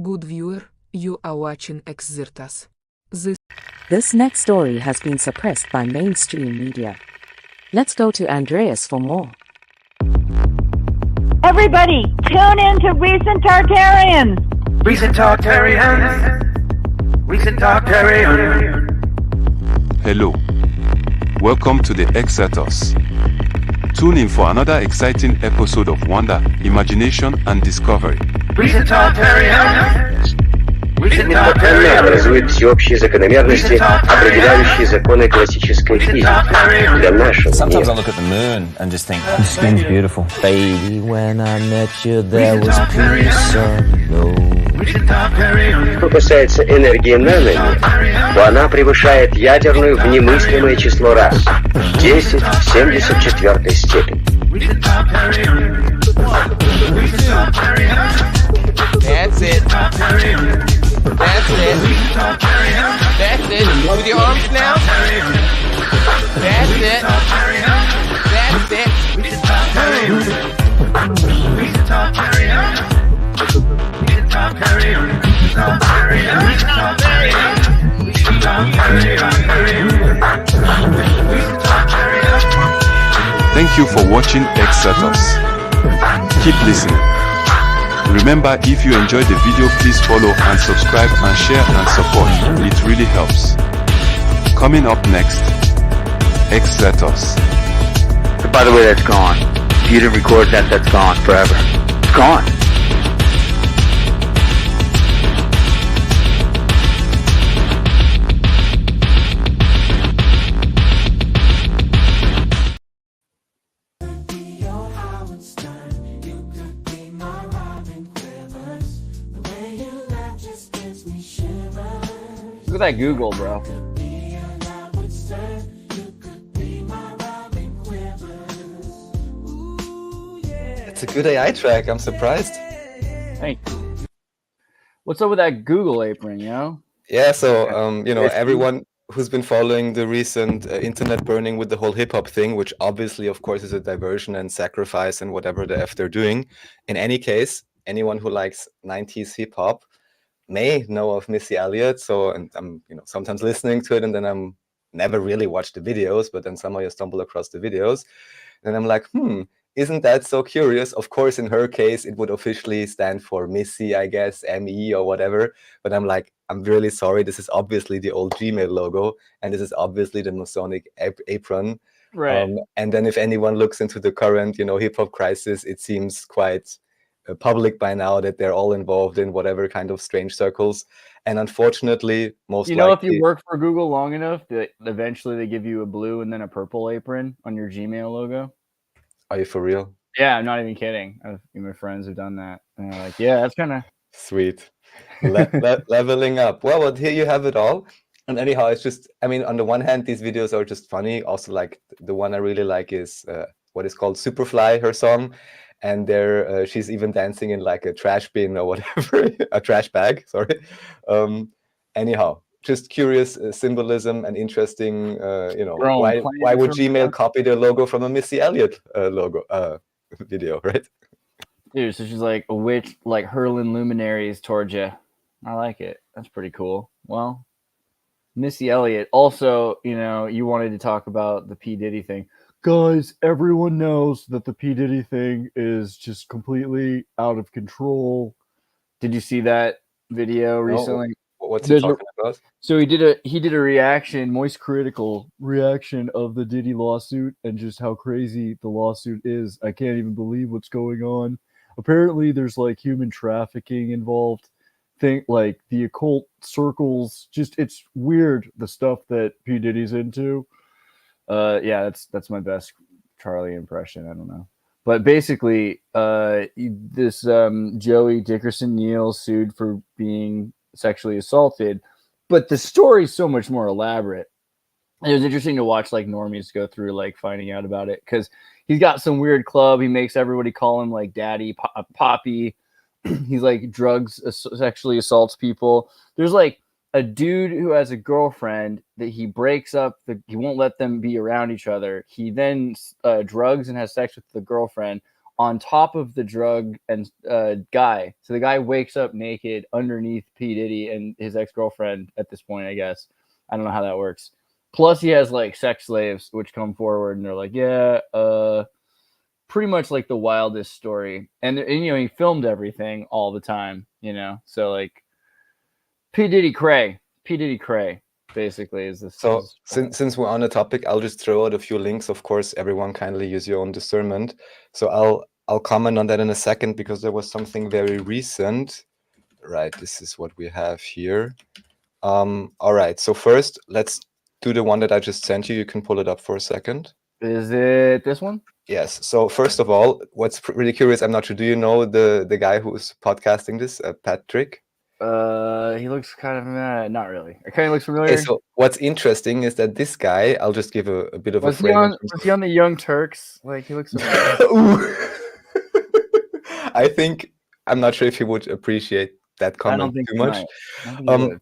Good viewer, you are watching Xirtus. This next story has been suppressed by mainstream media. Let's go to Andreas for more. Everybody, tune in to Recent Tartarians. Recent Tartarians. Recent Tartarians. Hello. Welcome to the Xirtus. Tune in for another exciting episode of wonder, imagination, and discovery. Recent Tartarians. Ментально образует всеобщие закономерности, определяющие законы классической физики. Для нашего Sometimes I мира. look at the moon and just think, your skin's beautiful. Baby, when I met you, there was peace unknown. Что касается энергии наномер, то она превышает ядерную в немыслимое число раз. 10 в 74 степени. That's it. That's it. That's it. With your arms now. That's it. That's it. Thank you for watching Xirtus. Keep listening. Remember, if you enjoyed the video, please follow and subscribe and share and support. It really helps. Coming up next, Xirtus. By the way, that's gone. If you didn't record that, that's gone forever. It's gone. Look at that Google, bro. It's a good AI track. I'm surprised. Thank you. What's up with that Google apron, you know? Yeah, so everyone who's been following the recent internet burning with the whole hip hop thing, which obviously, of course, is a diversion and sacrifice and whatever the F they're doing. In any case, anyone who likes 90s hip hop may know of Missy Elliott. So, and I'm sometimes listening to it, and then I'm never really watched the videos, but then somehow you stumble across the videos, and I'm like, isn't that so curious? Of course, in her case, it would officially stand for Missy, I guess, ME or whatever. But I'm like, I'm really sorry. This is obviously the old Gmail logo, and this is obviously the Masonic apron. Right. And then if anyone looks into the current, hip hop crisis, it seems quite public by now that they're all involved in whatever kind of strange circles. And unfortunately, most likely, if you work for Google long enough, that eventually they give you a blue and then a purple apron on your Gmail logo. Are you for real? Yeah, I'm not even kidding. My friends have done that. And they're like, yeah, that's kind of sweet. Leveling up. Well, here you have it all. And anyhow, it's just, on the one hand, these videos are just funny. Also, like, the one I really like is what is called Superfly, her song. And there, she's even dancing in like a trash bin or whatever, a trash bag, sorry. Anyhow, just curious symbolism and interesting, why would Gmail copy their logo from a Missy Elliott video, right? Dude, so she's like a witch, like hurling luminaries towards you. I like it. That's pretty cool. Well, Missy Elliott. Also, you wanted to talk about the P. Diddy thing. Guys, everyone knows that the P. Diddy thing is just completely out of control. Did you see that video recently? What's he talking about? So he did a reaction, moist critical reaction of the Diddy lawsuit and just how crazy the lawsuit is. I can't even believe what's going on. Apparently there's like human trafficking involved. Think like the occult circles, just it's weird the stuff that P. Diddy's into. Yeah, that's my best Charlie impression. I don't know. But basically, this Joey Dickerson Neal sued for being sexually assaulted, but the story's so much more elaborate. It was interesting to watch like normies go through like finding out about it because he's got some weird club. He makes everybody call him like daddy, poppy. He's like sexually assaults people. There's like a dude who has a girlfriend that he breaks up. He won't let them be around each other. He then drugs and has sex with the girlfriend. on top of the drug and guy. So the guy wakes up naked underneath P. Diddy and his ex-girlfriend at this point, I guess. I don't know how that works. Plus he has like sex slaves which come forward and they're like, yeah, pretty much like the wildest story. And you know, he filmed everything all the time, you know. So like P. Diddy Cray basically is this. So since we're on the topic, I'll just throw out a few links. Of course, everyone kindly use your own discernment. So I'll comment on that in a second because there was something very recent. Right, this is what we have here. All right, so first let's do the one that I just sent you. You can pull it up for a second. Is it this one? Yes. So first of all, what's really curious, I'm not sure, do you know the guy who's podcasting this, Patrick? He looks kind of not really. It kind of looks familiar. Okay, so what's interesting is that this guy, I'll just give a bit of a frame. Was he on the Young Turks? Like he looks familiar. I think I'm not sure if he would appreciate that comment too much.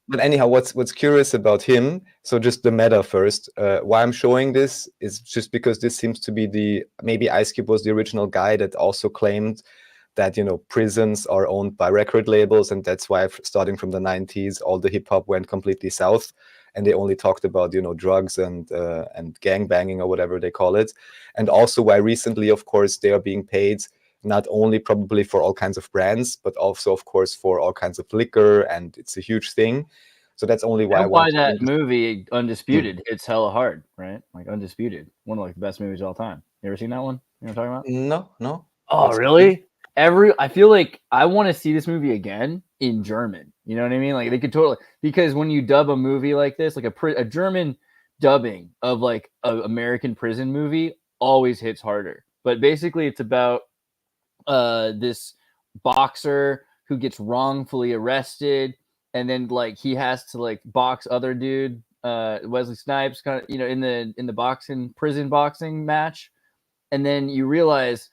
But anyhow, what's curious about him, so just the meta first, why I'm showing this is just because this seems to be maybe Ice Cube was the original guy that also claimed that, you know, prisons are owned by record labels, and that's why starting from the 90s all the hip-hop went completely south and they only talked about, you know, drugs and gang banging or whatever they call it. And also why recently, of course, they are being paid not only probably for all kinds of brands, but also, of course, for all kinds of liquor, and it's a huge thing. So that's only why. And why that movie Undisputed hits hella hard, right? Like Undisputed, one of like the best movies of all time. You ever seen that one? You know what I'm talking about? No. Oh, that's really? I feel like I want to see this movie again in German. You know what I mean? Like they could totally, because when you dub a movie like this, like a German dubbing of like an American prison movie always hits harder. But basically, it's about this boxer who gets wrongfully arrested, and then like he has to like box other dude, Wesley Snipes, kind of, you know, in the prison boxing match, and then you realize,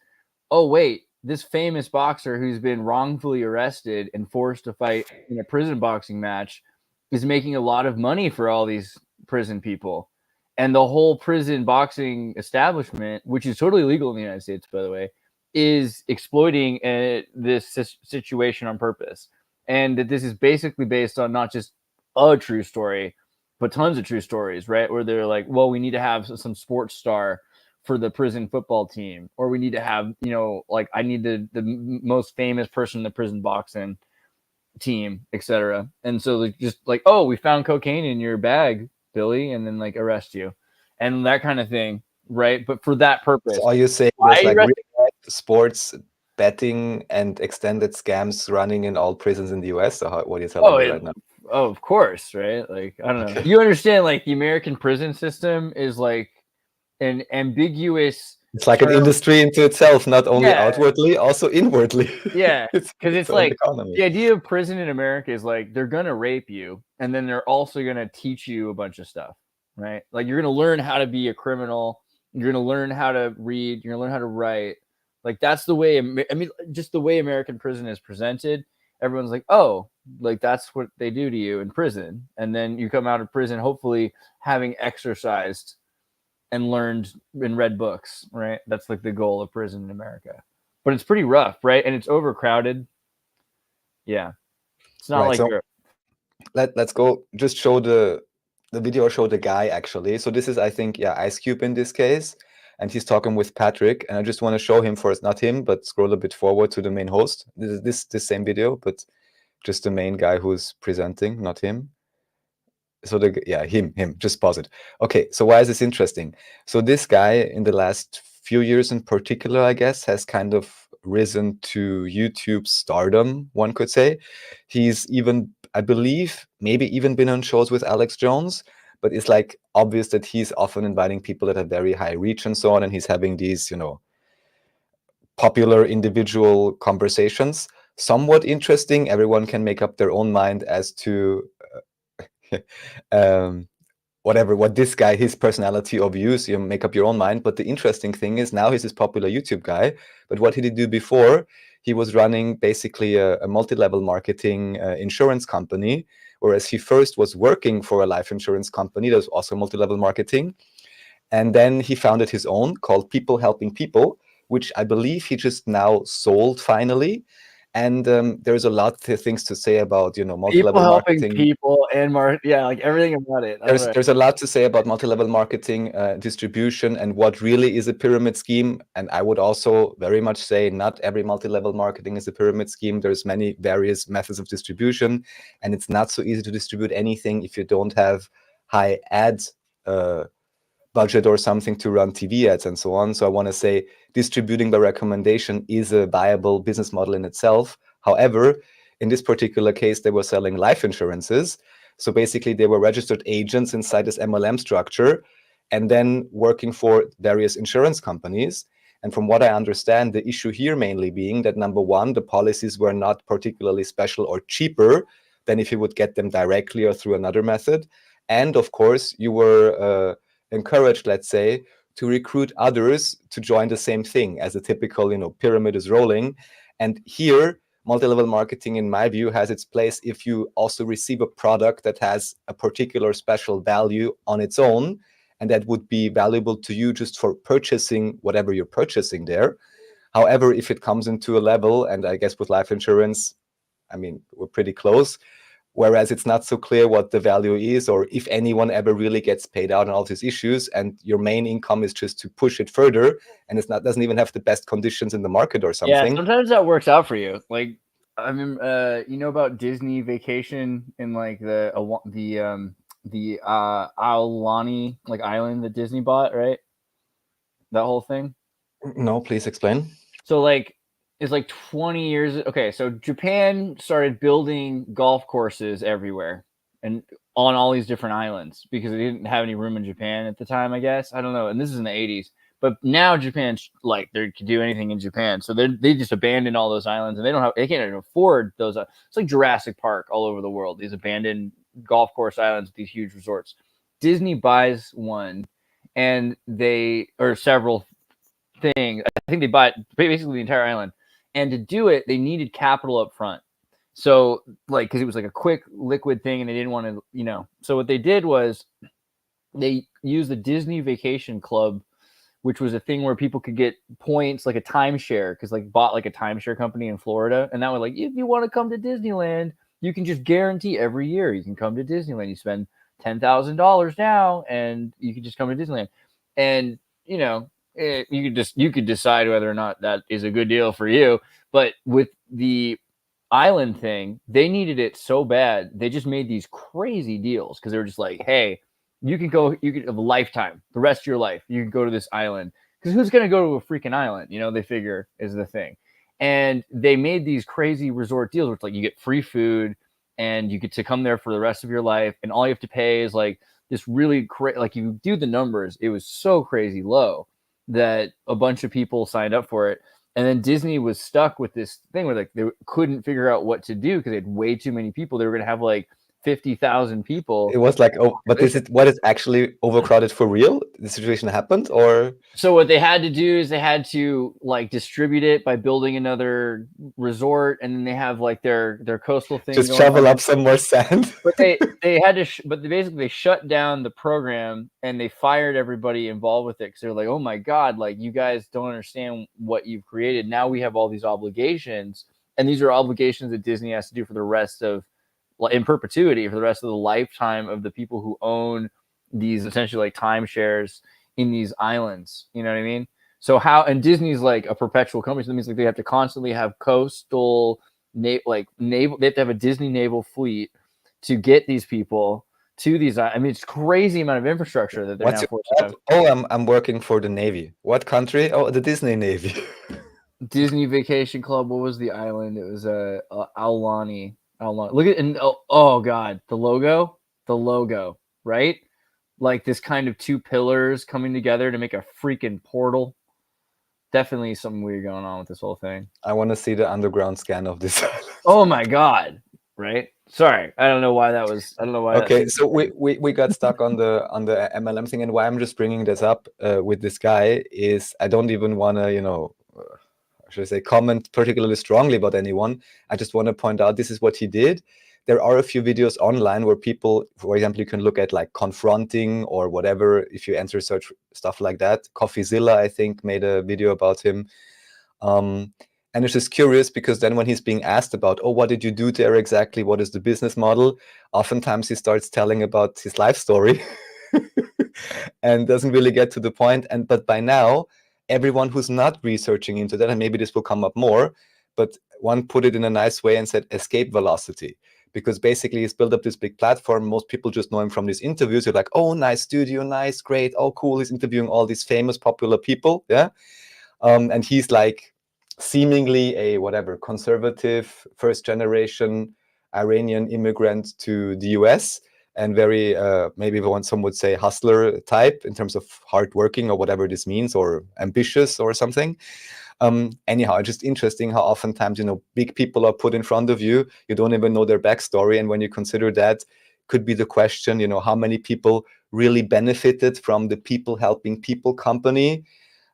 oh wait, this famous boxer who's been wrongfully arrested and forced to fight in a prison boxing match is making a lot of money for all these prison people. And the whole prison boxing establishment, which is totally legal in the United States, by the way, is exploiting this situation on purpose. And that this is basically based on not just a true story, but tons of true stories, right? Where they're like, well, we need to have some sports star for the prison football team, or we need to have, you know, like I need the most famous person in the prison boxing team, etc. And so like, just like, oh, we found cocaine in your bag, Billy, and then like arrest you and that kind of thing, right? But for that purpose. So are you saying there's like sports betting and extended scams running in all prisons in the US? Or what are you telling me right now? Oh, of course, right? Like, I don't know. You understand, like, the American prison system is like an ambiguous. It's like an industry into itself, not only outwardly, also inwardly. Yeah, because it's like the idea of prison in America is like they're gonna rape you, and then they're also gonna teach you a bunch of stuff, right? Like you're gonna learn how to be a criminal, you're gonna learn how to read, you're gonna learn how to write. Like that's the way. I mean, just the way American prison is presented. Everyone's like, oh, like that's what they do to you in prison, and then you come out of prison hopefully having exercised and learned and read books, right? That's like the goal of prison in America. But it's pretty rough, right? And it's overcrowded. Yeah. It's not like Europe. Let's go just show the video, show the guy actually. So this is, I think, Ice Cube in this case. And he's talking with Patrick. And I just want to show him first, not him, but scroll a bit forward to the main host. This is this same video, but just the main guy who's presenting, not him. So him, just pause it. Okay, so why is this interesting? So this guy in the last few years in particular, I guess, has kind of risen to YouTube stardom, one could say. He's even, I believe, maybe even been on shows with Alex Jones, but it's like obvious that he's often inviting people that have very high reach and so on, and he's having these, you know, popular individual conversations. Somewhat interesting. Everyone can make up their own mind as to what this guy, his personality or views, you make up your own mind. But the interesting thing is now he's this popular YouTube guy, but what did he do before? He was running basically a multi-level marketing insurance company, whereas he first was working for a life insurance company that was also multi-level marketing, and then he founded his own called People Helping People, which I believe he just now sold finally. And there's a lot of things to say about, multi-level People helping marketing. people and like everything about it. There's a lot to say about multi-level marketing, distribution, and what really is a pyramid scheme. And I would also very much say not every multi-level marketing is a pyramid scheme. There's many various methods of distribution, and it's not so easy to distribute anything if you don't have high ads budget or something to run TV ads and so on. So I want to say distributing by recommendation is a viable business model in itself. However, in this particular case, they were selling life insurances. So basically, they were registered agents inside this MLM structure and then working for various insurance companies. And from what I understand, the issue here mainly being that, number one, the policies were not particularly special or cheaper than if you would get them directly or through another method. And of course, you were encouraged, let's say, to recruit others to join the same thing as a typical, pyramid is rolling. And here, multi-level marketing, in my view, has its place if you also receive a product that has a particular special value on its own, and that would be valuable to you just for purchasing whatever you're purchasing there. However, if it comes into a level, and I guess with life insurance, we're pretty close, whereas it's not so clear what the value is or if anyone ever really gets paid out on all these issues, and your main income is just to push it further, and doesn't even have the best conditions in the market or something. Yeah, sometimes that works out for you. Like, I mean, you know about Disney Vacation in like the Aulani island that Disney bought, right? That whole thing. No, please explain. So it's like 20 years. Okay, so Japan started building golf courses everywhere and on all these different islands because they didn't have any room in Japan at the time, I guess. I don't know. And this is in the 80s. But now Japan's like, they could do anything in Japan. So they just abandoned all those islands, and they can't even afford those. It's like Jurassic Park all over the world. These abandoned golf course islands with these huge resorts. Disney buys one, and or several things. I think they bought basically the entire island. And to do it, they needed capital up front. So, because it was like a quick liquid thing, and they didn't want to, So what they did was they used the Disney Vacation Club, which was a thing where people could get points, like a timeshare, because bought like a timeshare company in Florida, and that was if you want to come to Disneyland, you can just guarantee every year you can come to Disneyland. You spend $10,000 now, and you can just come to Disneyland, and you could decide whether or not that is a good deal for you. But with the island thing, they needed it so bad, they just made these crazy deals because they were just like, hey, you can have a lifetime, the rest of your life, you can go to this island. Because who's going to go to a freaking island? They figure is the thing. And they made these crazy resort deals where it's you get free food and you get to come there for the rest of your life. And all you have to pay is this really crazy, you do the numbers, it was so crazy low that a bunch of people signed up for it. And then Disney was stuck with this thing where they couldn't figure out what to do because they had way too many people. They were going to have 50,000 people. It was but what is actually overcrowded for real? The situation happened, or? So what they had to do is they had to distribute it by building another resort, and then they have their coastal thing. Just shovel up some more sand. But they had to, they shut down the program and they fired everybody involved with it because they're like, oh my God, you guys don't understand what you've created. Now we have all these obligations, and these are obligations that Disney has to do for the rest of, in perpetuity, for the rest of the lifetime of the people who own these essentially timeshares in these islands. You know what I mean? So and Disney's a perpetual company. So that means they have to constantly have coastal naval, they have to have a Disney naval fleet to get these people to these. It's crazy amount of infrastructure that they're now forced to have. Oh, I'm working for the Navy. What country? Oh, the Disney Navy. Disney Vacation Club. What was the island? It was Aulani. Look at, and oh God, the logo, right? This kind of two pillars coming together to make a freaking portal. Definitely something weird going on with this whole thing. I want to see the underground scan of this island. Oh my God, right? Sorry, I don't know why that was. I don't know why. Okay, so we got stuck on the MLM thing, and why I'm just bringing this up with this guy is I don't even want to should I say comment particularly strongly about anyone. I just want to point out this is what he did. there are a few videos online where people, for example, you can look at like confronting or whatever, if you enter search stuff like that. Coffeezilla, I think, made a video about him. And it's just curious because then when he's being asked about, oh, what did you do there exactly? What is the business model? Oftentimes he starts telling about his life story and doesn't really get to the point. But by now, everyone who's not researching into that, and maybe this will come up more, but one put it in a nice way and said escape velocity. Because basically he's built up this big platform. Most people just know him from these interviews. You're like, oh, nice studio, nice, great, oh, cool. He's interviewing all these famous, popular people. Yeah. And he's like seemingly a whatever conservative first generation Iranian immigrant to the US, and very maybe some would say hustler type in terms of hardworking or whatever this means, or ambitious or something. Anyhow, just interesting how oftentimes, big people are put in front of you. You don't even know their backstory. And when you consider that, could be the question, how many people really benefited from the people helping people company.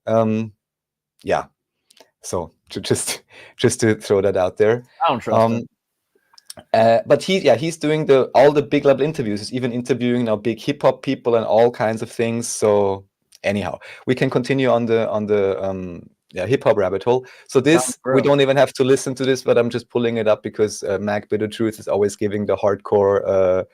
Yeah. So just to throw that out there. I don't trust him. But he's doing all the big level interviews. He's even interviewing now big hip hop people and all kinds of things. So anyhow, we can continue on the hip hop rabbit hole. So this, we don't even have to listen to this, but I'm just pulling it up because Mac Bitter Truth is always giving the hardcore,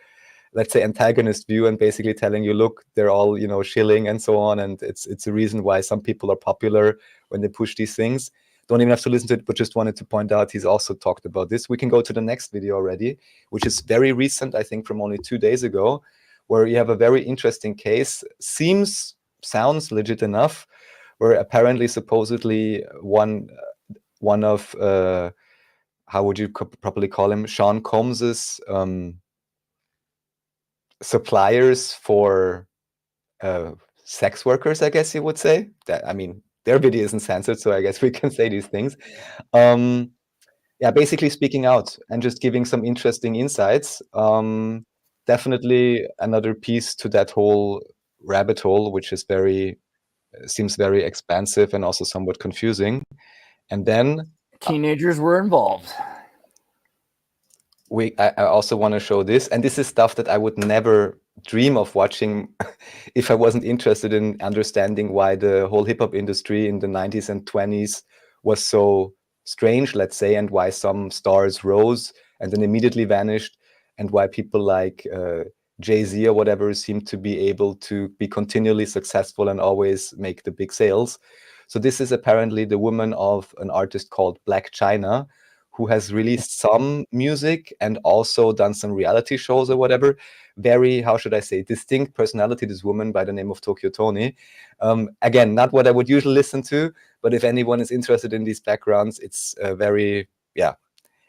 let's say, antagonist view and basically telling you, look, they're all, shilling and so on. And it's a reason why some people are popular when they push these things. Don't even have to listen to it, but just wanted to point out he's also talked about this. We can go to the next video already, which is very recent, I think from only 2 days ago, where you have a very interesting case. Sounds legit enough, where apparently, supposedly, one of, how would you properly call him, Sean Combs's suppliers for sex workers, I guess you would say. Their video isn't censored, so I guess we can say these things. Basically speaking out and just giving some interesting insights. Definitely another piece to that whole rabbit hole, which is seems very expansive and also somewhat confusing. And then teenagers were involved. I also want to show this, and this is stuff that I would never dream of watching if I wasn't interested in understanding why the whole hip-hop industry in the 90s and 20s was so strange, let's say, and why some stars rose and then immediately vanished, and why people like Jay-Z or whatever seem to be able to be continually successful and always make the big sales. So this is apparently the woman of an artist called Black China, who has released some music and also done some reality shows or whatever. Very, how should I say, distinct personality, this woman by the name of Tokyo Tony. Again, not what I would usually listen to, but if anyone is interested in these backgrounds, it's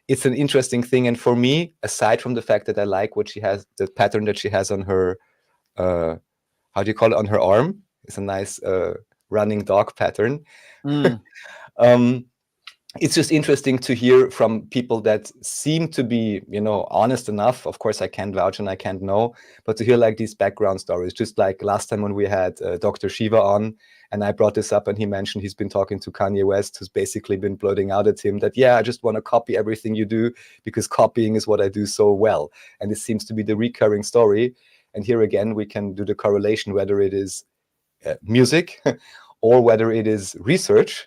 it's an interesting thing. And for me, aside from the fact that I like what she has, the pattern that she has on her, how do you call it, on her arm, it's a nice running dog pattern. It's just interesting to hear from people that seem to be, honest enough. Of course, I can't vouch and I can't know, but to hear like these background stories, just like last time when we had Dr. Shiva on, and I brought this up and he mentioned he's been talking to Kanye West, who's basically been blurting out at him that, I just want to copy everything you do because copying is what I do so well. And this seems to be the recurring story. And here again, we can do the correlation, whether it is music or whether it is research.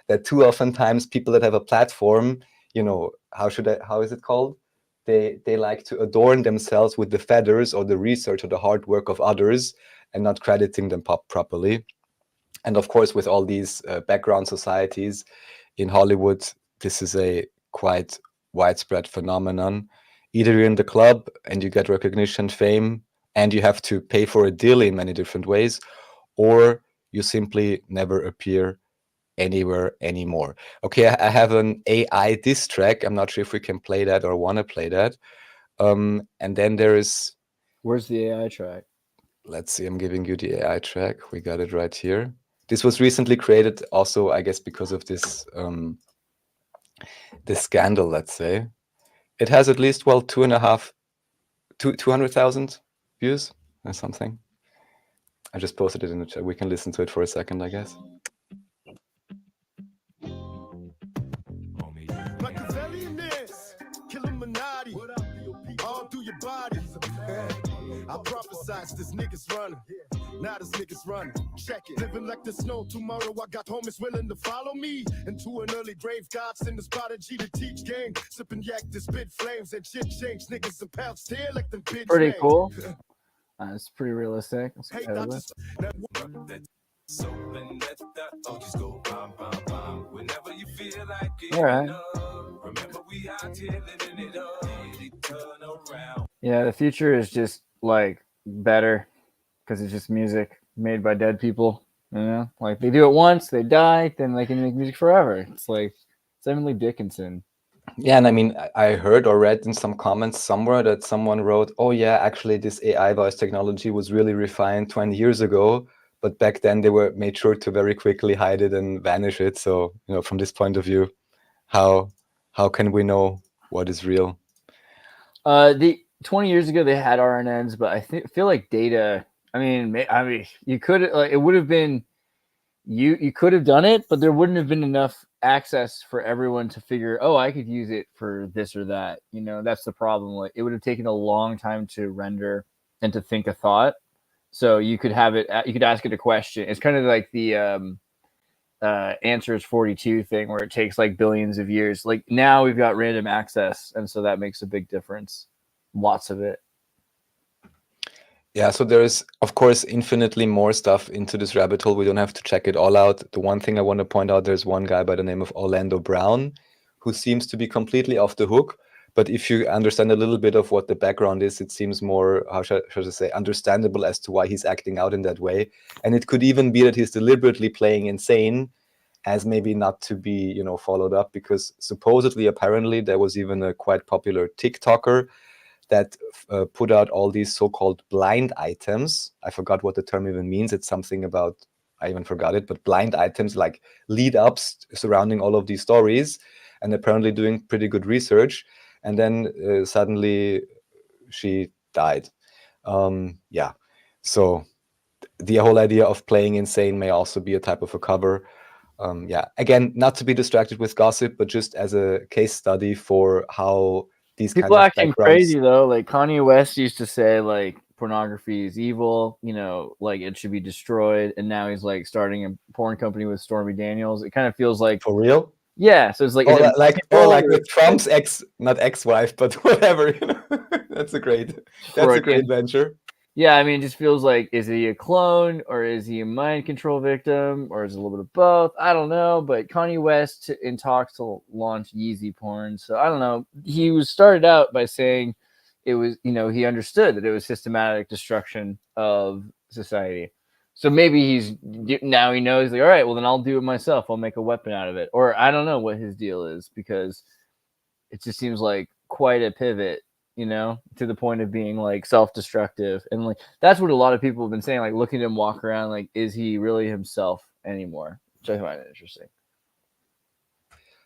That too oftentimes people that have a platform, how is it called? They like to adorn themselves with the feathers or the research or the hard work of others and not crediting them properly. And of course, with all these background societies in Hollywood, this is a quite widespread phenomenon. Either you're in the club and you get recognition, fame, and you have to pay for a deal in many different ways, or you simply never appear anywhere anymore. Okay, I have an AI diss track. I'm not sure if we can play that or want to play that. And then there is... Where's the AI track? Let's see, I'm giving you the AI track. We got it right here. This was recently created also, I guess, because of this this scandal, let's say. It has at least, 200,000 views or something. I just posted it in the chat. We can listen to it for a second, I guess. bodies. I prophesied this niggas running. Now this niggas running. Check it. Living like the snow tomorrow. I got homies willing to follow me into an early grave. God's in the spot of G to teach game. Sipping yak to spit flames and shit change. Niggas and pounds stare like them bitch. Pretty cool. It's pretty realistic. Hey, all right. Yeah, the future is just like better because it's just music made by dead people. You know, like they do it once, they die, then they can make music forever. It's like Emily Dickinson. Yeah, and I mean, I heard or read in some comments somewhere that someone wrote, "Oh yeah, actually, this AI voice technology was really refined 20 years ago, but back then they were made sure to very quickly hide it and vanish it." So, you know, from this point of view, how can we know what is real? The 20 years ago they had RNNs, but I feel like data. I mean, you could it would have been you could have done it, but there wouldn't have been enough access for everyone to figure, oh, I could use it for this or that. You know, that's the problem. Like, it would have taken a long time to render and to think a thought. So you could have it, you could ask it a question. It's kind of like the answers 42 thing where it takes like billions of years. Like now we've got random access, and so that makes a big difference. Lots of it. Yeah, so there's, of course, infinitely more stuff into this rabbit hole. We don't have to check it all out. The one thing I want to point out, there's one guy by the name of Orlando Brown who seems to be completely off the hook. But if you understand a little bit of what the background is, it seems more, how should I say, understandable as to why he's acting out in that way. And it could even be that he's deliberately playing insane as maybe not to be, you know, followed up, because supposedly, apparently, there was even a quite popular TikToker that put out all these so-called blind items. I forgot what the term even means. It's something about, I even forgot it, but blind items like lead-ups surrounding all of these stories, and apparently doing pretty good research. And then suddenly she died. Yeah, so the whole idea of playing insane may also be a type of a cover. Yeah, again, not to be distracted with gossip, but just as a case study for how these people kinds of acting crazy though. Like Kanye West used to say like pornography is evil, you know, like it should be destroyed, and now he's like starting a porn company with Stormy Daniels. It kind of feels like, for real. Yeah, so it's like, like with Trump's not ex-wife, but whatever. You know? That's a great venture. Yeah, I mean, it just feels like, is he a clone or is he a mind control victim or is it a little bit of both? I don't know. But Kanye West in talks to launch Yeezy porn, so I don't know. He was started out by saying it was, you know, he understood that it was systematic destruction of society. So maybe now he knows, like, all right, well then I'll do it myself. I'll make a weapon out of it. Or I don't know what his deal is, because it just seems like quite a pivot, you know, to the point of being like self-destructive. And like, that's what a lot of people have been saying, like looking at him walk around, like, is he really himself anymore? Which I find interesting.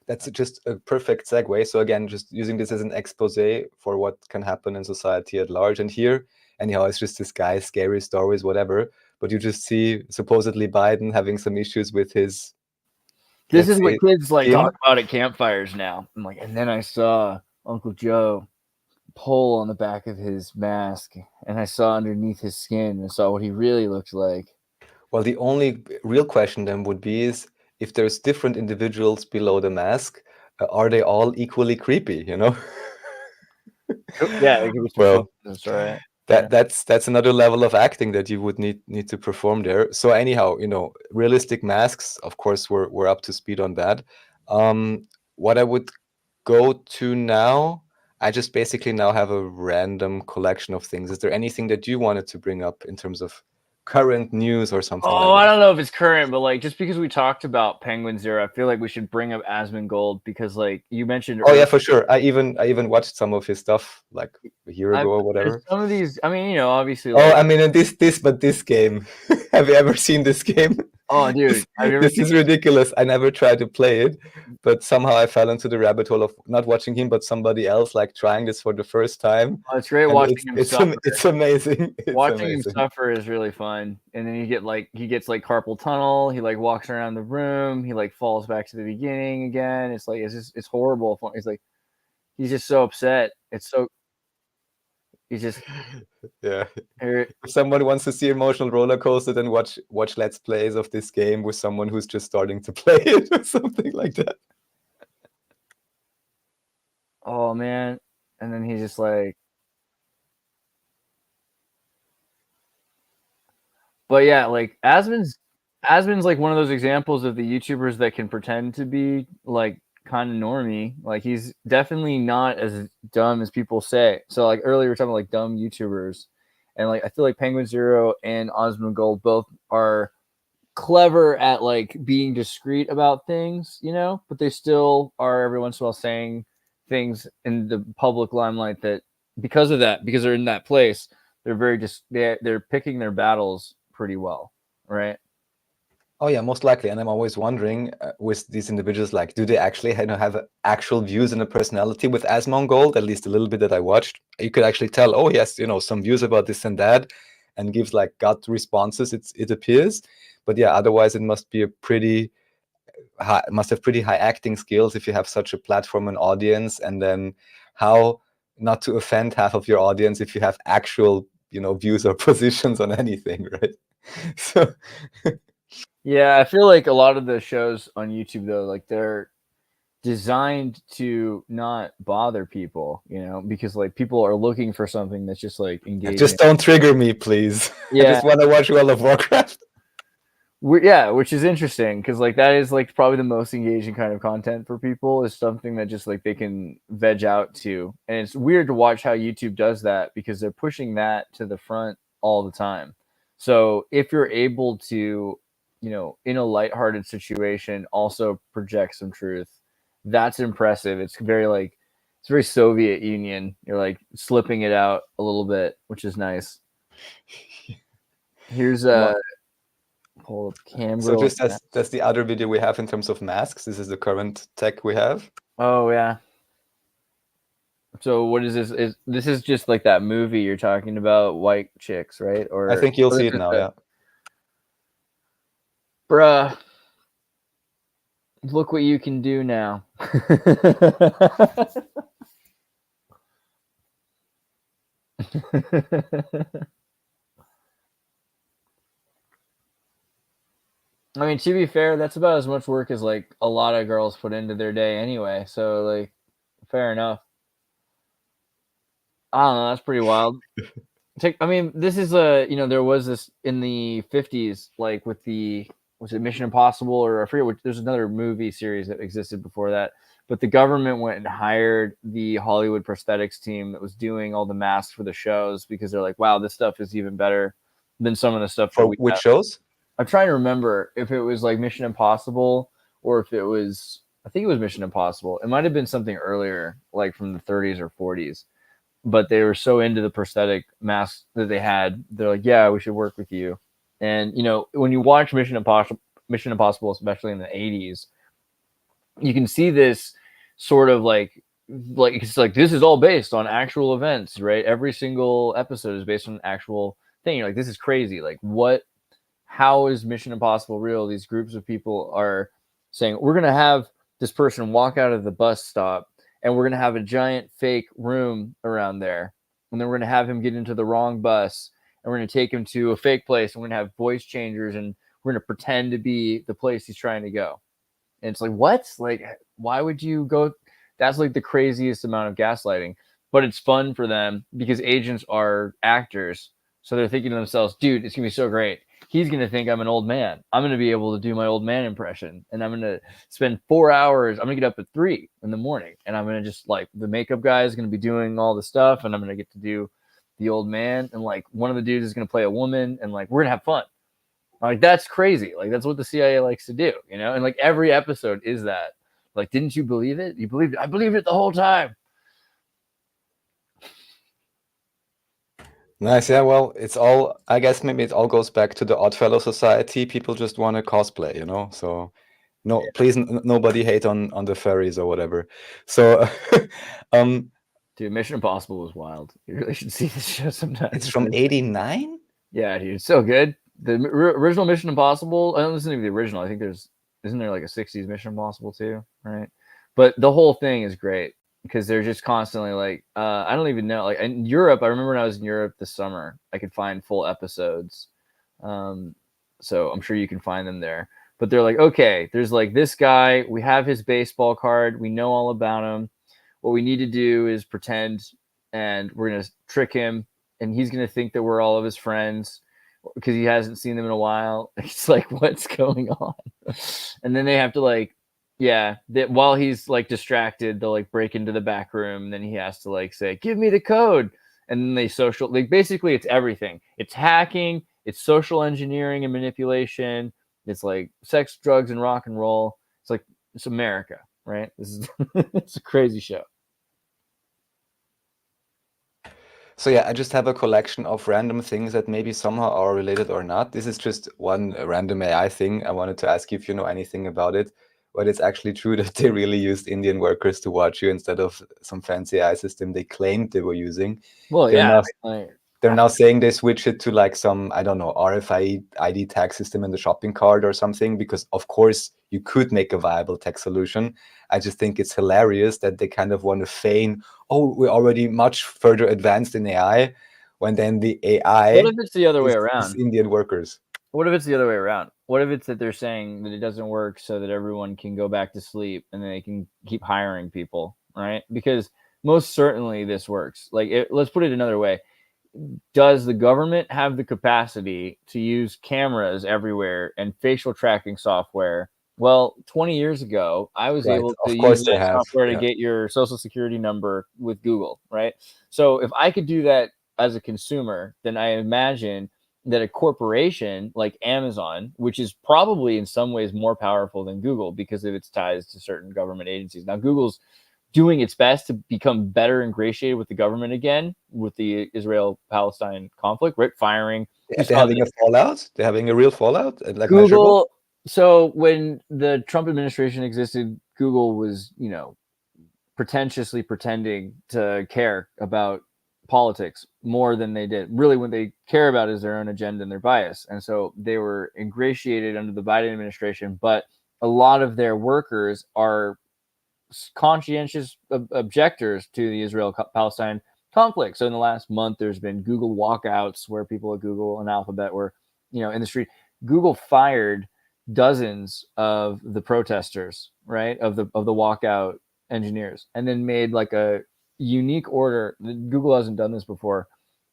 That's just a perfect segue. So again, just using this as an expose for what can happen in society at large. And here, anyhow, it's just this guy, scary stories, whatever. But you just see supposedly Biden having some issues with his. This is what kids like talk about at campfires now. I'm like, and then I saw Uncle Joe pull on the back of his mask, and I saw underneath his skin and saw what he really looked like. Well, the only real question then would be is, if there's different individuals below the mask, are they all equally creepy? You know? Yeah. Well, that's right. That's another level of acting that you would need to perform there. So anyhow, you know, realistic masks, of course, we're up to speed on that. What I would go to now, I just basically now have a random collection of things. Is there anything that you wanted to bring up in terms of current news or something? I don't know if it's current, but like, just because we talked about Penguin Zero, I feel like we should bring up Asmongold, because like you mentioned earlier, yeah, for sure. I even watched some of his stuff like a year ago or whatever. Some of these, I mean, you know, obviously I mean, and this game. Have you ever seen this game? Oh, dude, this is ridiculous. I never tried to play it, but somehow I fell into the rabbit hole of not watching him, but somebody else like trying this for the first time. Oh, it's great watching him suffer. It's amazing. Watching him suffer is really fun. And then he gets like carpal tunnel. He like walks around the room. He like falls back to the beginning again. It's like, it's horrible. It's like, he's just so upset. It's so. He's just yeah. If someone wants to see emotional roller coaster, then watch Let's Plays of this game with someone who's just starting to play it or something like that. Oh man. And then he's just like, but yeah, like Asmon's like one of those examples of the YouTubers that can pretend to be like kind of normie. Like he's definitely not as dumb as people say. So like earlier we were talking about like dumb YouTubers, and like I feel like Penguin Zero and Asmongold both are clever at like being discreet about things, you know, but they still are every once in a while saying things in the public limelight that because they're in that place, they're very they're picking their battles pretty well, right? Oh yeah, most likely. And I'm always wondering with these individuals, like, do they actually have actual views and a personality? With Asmongold, at least a little bit that I watched, you could actually tell, oh yes, some views about this and that, and gives like gut responses. It appears, but yeah, otherwise it must be must have pretty high acting skills if you have such a platform and audience, and then how not to offend half of your audience if you have actual views or positions on anything, right? So. Yeah, I feel like a lot of the shows on YouTube, though, like they're designed to not bother people, because like people are looking for something that's just like engaging. Just don't trigger me, please. Yeah. I just want to watch World of Warcraft. Yeah, which is interesting because like that is like probably the most engaging kind of content for people, is something that just like they can veg out to. And it's weird to watch how YouTube does that because they're pushing that to the front all the time. So if you're able to, in a lighthearted situation, also project some truth, that's impressive. It's very Soviet Union. You're like slipping it out a little bit, which is nice. Here's pull up camera. So just that's the other video we have in terms of masks. This is the current tech we have. Oh yeah. So what is this? This is just like that movie you're talking about, White Chicks, right? Or I think you'll see it now, yeah. Bruh, look what you can do now. I mean, to be fair, that's about as much work as like a lot of girls put into their day anyway. So like, fair enough. I don't know. That's pretty wild. I mean, this is there was this in the 50s, like with was it Mission Impossible, or I forget there's another movie series that existed before that, but the government went and hired the Hollywood prosthetics team that was doing all the masks for the shows because they're like, wow, this stuff is even better than some of the stuff. For which shows? I'm trying to remember if it was like Mission Impossible or if it was, I think it was Mission Impossible. It might have been something earlier, like from the 30s or 40s. But they were so into the prosthetic masks that they had, they're like, yeah, we should work with you. And, when you watch Mission Impossible, especially in the 80s, you can see this sort of like it's like this is all based on actual events, right? Every single episode is based on an actual thing. You're like, this is crazy. Like, how is Mission Impossible real? These groups of people are saying, we're going to have this person walk out of the bus stop, and we're going to have a giant fake room around there. And then we're going to have him get into the wrong bus, and we're going to take him to a fake place, and we're going to have voice changers, and we're going to pretend to be the place he's trying to go. And it's like, what? Like, why would you go? That's like the craziest amount of gaslighting. But it's fun for them because agents are actors. So they're thinking to themselves, dude, it's going to be so great. He's going to think I'm an old man. I'm going to be able to do my old man impression. And I'm going to spend 4 hours. I'm going to get up at 3 in the morning. And I'm going to just like, the makeup guy is going to be doing all the stuff. And I'm going to get to do the old man. And like, one of the dudes is going to play a woman. And like, we're going to have fun. Like, that's crazy. Like, that's what the CIA likes to do, And like, every episode is that. Like, didn't you believe it? You believed it. I believed it the whole time. Nice. Yeah, well, I guess maybe it all goes back to the Oddfellow Society. People just want to cosplay, so no, yeah. Please, nobody hate on the furries or whatever. So, dude, Mission Impossible was wild. You really should see this show sometime. It's from 89? Yeah, dude, it's so good. The original Mission Impossible, I don't listen to the original. I think isn't there like a 60s Mission Impossible too, right? But the whole thing is great. because they're just constantly like, I don't even know. Like in Europe, I remember when I was in Europe this summer, I could find full episodes. So I'm sure you can find them there. But they're like, okay, there's like this guy. We have his baseball card. We know all about him. What we need to do is pretend, and we're going to trick him, and he's going to think that we're all of his friends because he hasn't seen them in a while. It's like, what's going on? And then they have to like, yeah, that while he's like distracted, they'll like break into the back room. And then he has to like say, give me the code. And then they like basically it's everything. It's hacking, it's social engineering and manipulation. It's like sex, drugs, and rock and roll. It's like, it's America, right? This is it's a crazy show. So yeah, I just have a collection of random things that maybe somehow are related or not. This is just one random AI thing. I wanted to ask you if you know anything about it. But it's actually true that they really used Indian workers to watch you instead of some fancy AI system they claimed they were using. Well, They're now saying they switch it to like some, I don't know, RFID tag system in the shopping cart or something, because of course you could make a viable tech solution. I just think it's hilarious that they kind of want to feign, oh, we're already much further advanced in AI, when then the AI What if it's the other way around? is Indian workers. What if it's the other way around? What if it's that they're saying that it doesn't work so that everyone can go back to sleep and then they can keep hiring people, right? Because most certainly this works. Like, let's put it another way. Does the government have the capacity to use cameras everywhere and facial tracking software? Well, 20 years ago, I was able to use that software to get your social security number with Google, right? So if I could do that as a consumer, then I imagine that a corporation like Amazon, which is probably in some ways more powerful than Google because of its ties to certain government agencies. Now, Google's doing its best to become better ingratiated with the government again with the Israel-Palestine conflict, right? Firing. They're having a fallout? They're having a real fallout? Like Google. Measurable? So when the Trump administration existed, Google was, pretentiously pretending to care about politics more than they did. Really, what they care about is their own agenda and their bias. And so they were ingratiated under the Biden administration, but a lot of their workers are conscientious objectors to the Israel-Palestine conflict. So in the last month, there's been Google walkouts where people at Google and Alphabet were, in the street. Google fired dozens of the protesters, right, of the walkout engineers, and then made like a unique order. Google hasn't done this before,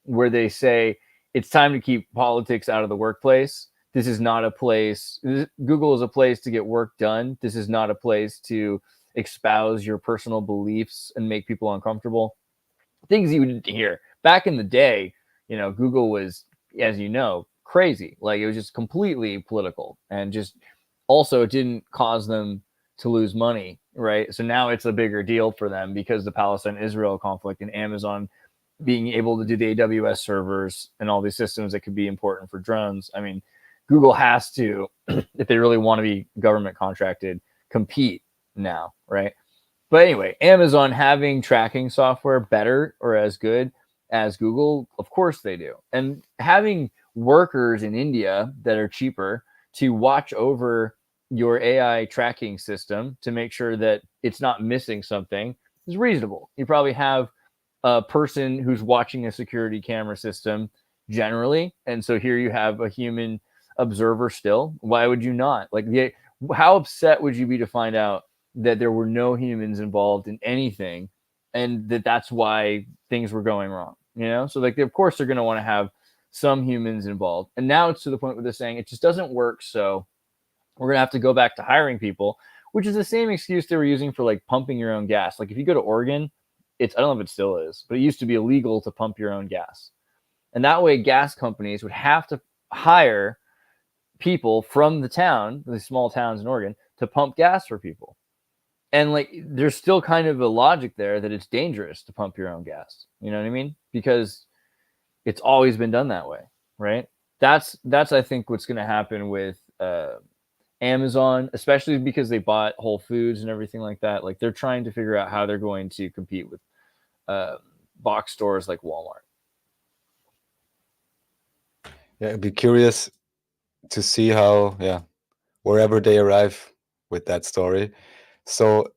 where they say it's time to keep politics out of the workplace. This is not a place. Google is a place to get work done. This is not a place to espouse your personal beliefs and make people uncomfortable. Things you didn't hear back in the day. Google was, as you know, crazy. Like, it was just completely political, and just also it didn't cause them to lose money, right? So now it's a bigger deal for them because the Palestine-Israel conflict and Amazon being able to do the AWS servers and all these systems that could be important for drones. I mean, Google has to, if they really want to be government contracted, compete now, right? But anyway, Amazon having tracking software better or as good as Google, of course they do. And having workers in India that are cheaper to watch over your AI tracking system to make sure that it's not missing something is reasonable. You probably have a person who's watching a security camera system generally, and so here you have a human observer still. Why would you not? Like, how upset would you be to find out that there were no humans involved in anything, and that's why things were going wrong? So like, of course they're going to want to have some humans involved. And now it's to the point where they're saying it just doesn't work, so we're going to have to go back to hiring people, which is the same excuse they were using for like pumping your own gas. Like, if you go to Oregon, I don't know if it still is, but it used to be illegal to pump your own gas. And that way gas companies would have to hire people from the town, the small towns in Oregon, to pump gas for people. And like, there's still kind of a logic there that it's dangerous to pump your own gas. You know what I mean? Because it's always been done that way, right? That's I think what's going to happen with Amazon, especially because they bought Whole Foods and everything like that. Like, they're trying to figure out how they're going to compete with box stores like Walmart. Yeah, I'd be curious to see how, wherever they arrive with that story. So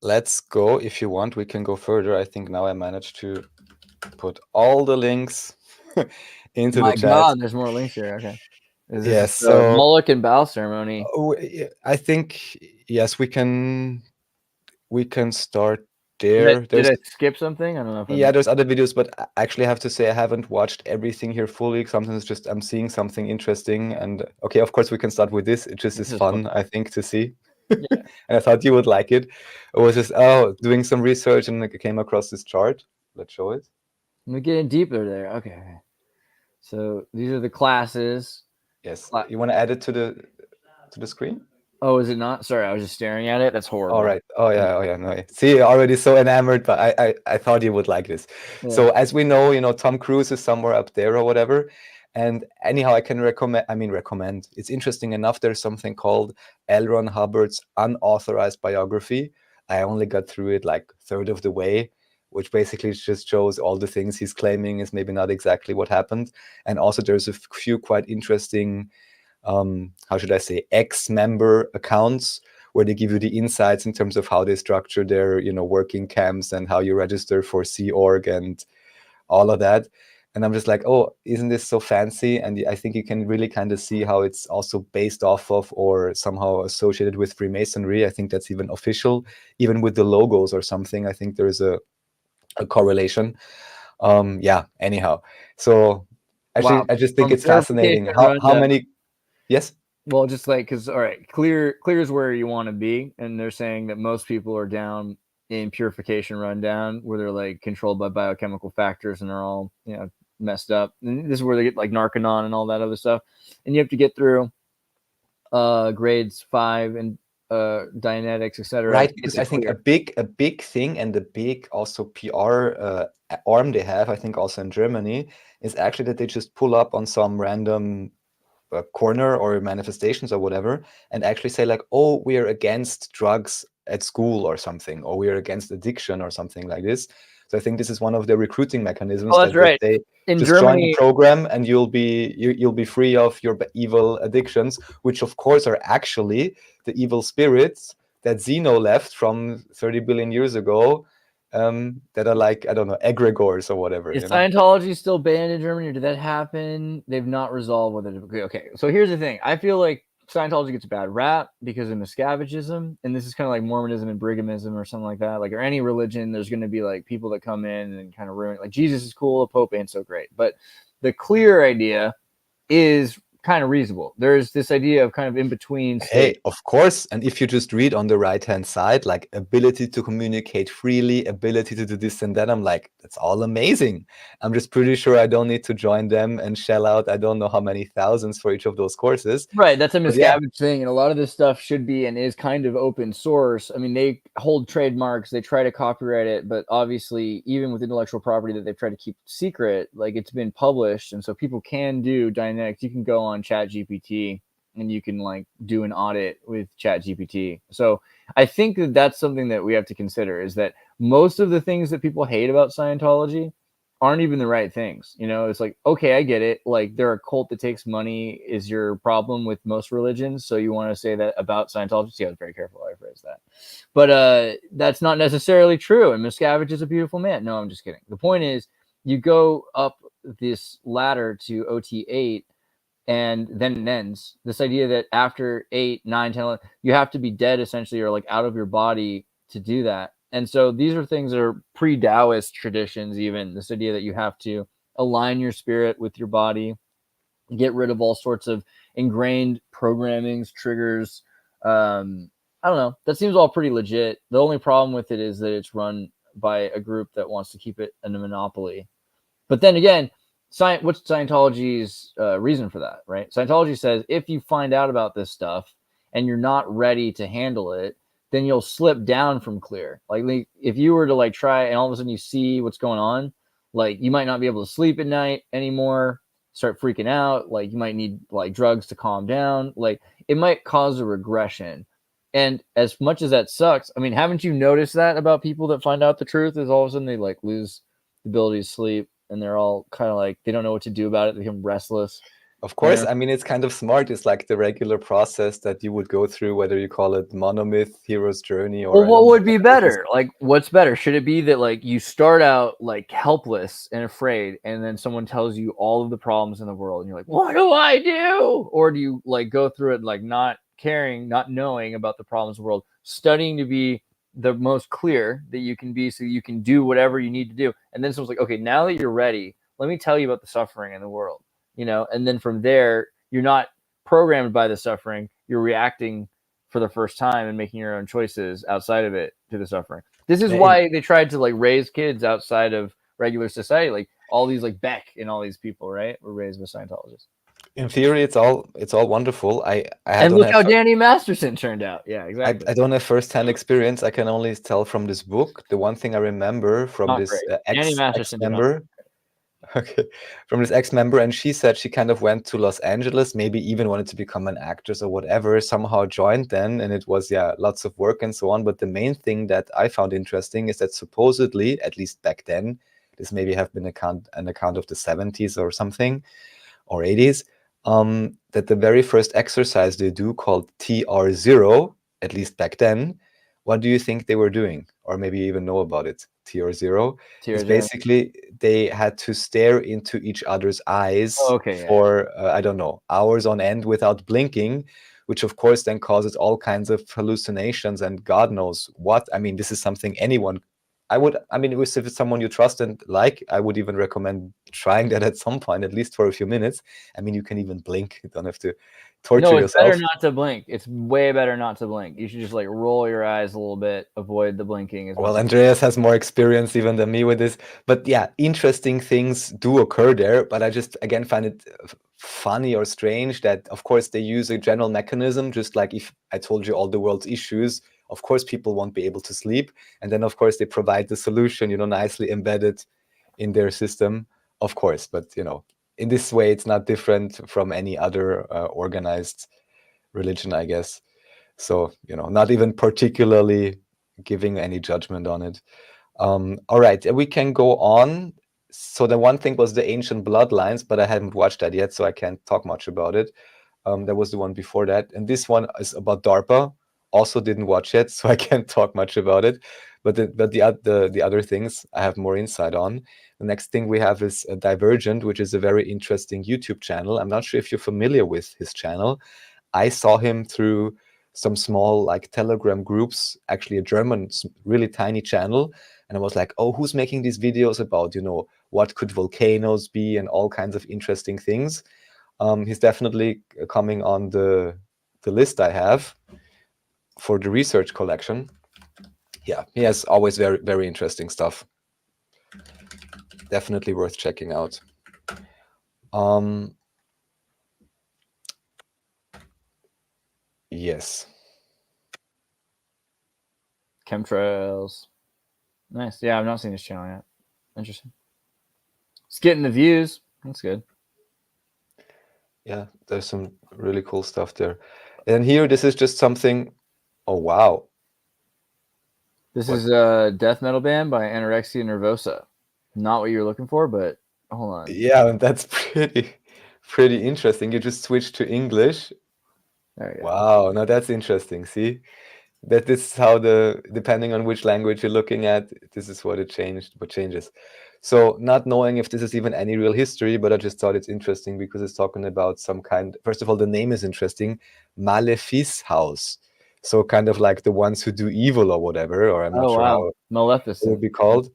let's go. If you want, we can go further. I think now I managed to put all the links into My the chat. God, there's more links here. Okay. Is this Yes, the so Moloch and Bow ceremony? I think yes, we can start Did there. I skip something? I don't know if Yeah, there's other videos, but I actually have to say I haven't watched everything here fully. Sometimes just I'm seeing something interesting, and okay, of course we can start with this. It just is fun, I think, to see. Yeah. And I thought you would like it. I was just doing some research and I came across this chart. Let's show it. We're getting deeper there. Okay. So these are the classes. Yes. You want to add it to the screen? Oh, is it not? Sorry, I was just staring at it. That's horrible. All right. Oh yeah. No. See, you're already so enamored, but I thought you would like this. Yeah. So as we know, Tom Cruise is somewhere up there or whatever. And anyhow, I can recommend. It's interesting enough. There's something called L. Ron Hubbard's unauthorized biography. I only got through it like a third of the way, which basically just shows all the things he's claiming is maybe not exactly what happened. And also there's a few quite interesting, how should I say, ex-member accounts where they give you the insights in terms of how they structure their, working camps and how you register for Sea Org and all of that. And I'm just like, oh, isn't this so fancy? And I think you can really kind of see how it's also based off of or somehow associated with Freemasonry. I think that's even official, even with the logos or something. I think there's a correlation. Anyhow. So actually, wow. I just think it's fascinating. How many? Yes? Well, just like, because, all right, clear is where you want to be. And they're saying that most people are down in purification rundown where they're like controlled by biochemical factors and they're all, messed up. And this is where they get like Narconon and all that other stuff. And you have to get through grades 5 and Dianetics, etc. Right, because I think a big thing and the big also PR arm they have, I think also in Germany, is actually that they just pull up on some random corner or manifestations or whatever and actually say like, oh, we are against drugs at school or something, or we are against addiction or something like this. So I think this is one of the recruiting mechanisms. Oh, that's right. They in just Germany, join the program and you'll be free of your evil addictions, which of course are actually the evil spirits that Zeno left from 30 billion years ago, that are like, I don't know, egregores or whatever. Is Scientology still banned in Germany, or did that happen? They've not resolved whether to. Okay, so here's the thing. I feel like Scientology gets a bad rap because of miscavagism, and this is kind of like Mormonism and Brighamism or something like that. Like, or any religion, there's going to be like people that come in and kind of ruin it. Like, Jesus is cool, a Pope ain't so great. But the clear idea is kind of reasonable. There's this idea of kind of in between. Hey, of course. And if you just read on the right-hand side, like ability to communicate freely, ability to do this and that, I'm like, that's all amazing. I'm just pretty sure I don't need to join them and shell out, I don't know how many thousands for each of those courses. Right. That's a miscavige thing. And a lot of this stuff should be and is kind of open source. I mean, they hold trademarks, they try to copyright it, but obviously even with intellectual property that they've tried to keep secret, like it's been published. And so people can do Dynetics. You can go on ChatGPT and you can like do an audit with ChatGPT. So I think that that's something that we have to consider, is that most of the things that people hate about Scientology aren't even the right things. It's like, okay, I get it. Like, they're a cult that takes money is your problem with most religions. So you want to say that about Scientology? See, I was very careful how I phrased that. But that's not necessarily true. And Miscavige is a beautiful man. No, I'm just kidding. The point is, you go up this ladder to OT8, and then it ends. This idea that after 8, 9, 10, 11, you have to be dead essentially, or like out of your body to do that. And so these are things that are pre-Taoist traditions, even this idea that you have to align your spirit with your body, get rid of all sorts of ingrained programmings, triggers. I don't know. That seems all pretty legit. The only problem with it is that it's run by a group that wants to keep it in a monopoly. But then again, what's Scientology's reason for that, right? Scientology says if you find out about this stuff and you're not ready to handle it, then you'll slip down from clear. Like if you were to like try and all of a sudden you see what's going on, like you might not be able to sleep at night anymore, start freaking out. Like you might need like drugs to calm down. Like it might cause a regression. And as much as that sucks, I mean, haven't you noticed that about people that find out the truth is all of a sudden they like lose the ability to sleep? And they're all kind of like, they don't know what to do about it. They become restless. Of course, Yeah. I mean, it's kind of smart. It's like the regular process that you would go through, whether you call it monomyth, hero's journey, or Well, what would be better? Like, what's better? Should it be that like you start out like helpless and afraid, and then someone tells you all of the problems in the world, and you're like, "What do I do?" Or do you like go through it like not caring, not knowing about the problems of the world, studying to be the most clear that you can be, so you can do whatever you need to do, and then someone's like, "Okay, now that you're ready, let me tell you about the suffering in the world." And then from there, you're not programmed by the suffering. You're reacting for the first time and making your own choices outside of it to the suffering. This is why they tried to like raise kids outside of regular society. Like all these like Beck and all these people, right, were raised with Scientologists. In theory, it's all wonderful. And look how Danny Masterson turned out. Yeah, exactly. I don't have first-hand experience. I can only tell from this book. The one thing I remember from Not this great. Danny Masterson did not. ex-member, okay, from this ex-member, and she said she kind of went to Los Angeles, maybe even wanted to become an actress or whatever, somehow joined then, and it was, lots of work and so on. But the main thing that I found interesting is that supposedly, at least back then, this maybe have been an account of the 70s or something, or 80s, that the very first exercise they do, called TR0, at least back then, what do you think they were doing? Or maybe you even know about it. TR0 is basically they had to stare into each other's eyes for, I don't know, hours on end without blinking, which of course then causes all kinds of hallucinations and God knows what. I mean, this is something anyone, if it's someone you trust and like, I would even recommend trying that at some point, at least for a few minutes. I mean, you can even blink. You don't have to torture yourself. No, it's better not to blink. It's way better not to blink. You should just like roll your eyes a little bit, avoid the blinking. Well, Andreas has more experience even than me with this. But yeah, interesting things do occur there. But I just, again, find it funny or strange that, of course, they use a general mechanism, just like if I told you all the world's issues, of course, people won't be able to sleep. And then, of course, they provide the solution, nicely embedded in their system, of course. But, in this way, it's not different from any other organized religion, I guess. So, not even particularly giving any judgment on it. All right, we can go on. So the one thing was the ancient bloodlines, but I haven't watched that yet, so I can't talk much about it. There was the one before that. And this one is about DARPA. Also didn't watch it, so I can't talk much about it. But the other things I have more insight on. The next thing we have is Divergent, which is a very interesting YouTube channel. I'm not sure if you're familiar with his channel. I saw him through some small like Telegram groups, actually a German, really tiny channel. And I was like, oh, who's making these videos about, what could volcanoes be and all kinds of interesting things. He's definitely coming on the list I have for the research collection. Yeah, he has always very, very interesting stuff. Definitely worth checking out. Yes. Chemtrails. Nice. Yeah, I've not seen this channel yet. Interesting. It's getting the views. That's good. Yeah, there's some really cool stuff there. And here, this is just something. Oh, wow. This is a death metal band by Anorexia Nervosa. Not what you're looking for, but hold on. Yeah, and that's pretty interesting. You just switched to English. There you go. Wow, now that's interesting. See, that this is how depending on which language you're looking at, this is what changes. So not knowing if this is even any real history, but I just thought it's interesting because it's talking about some kind. First of all, the name is interesting, Malefice House. So kind of like the ones who do evil or whatever, or I'm not sure how Maleficent it would be called.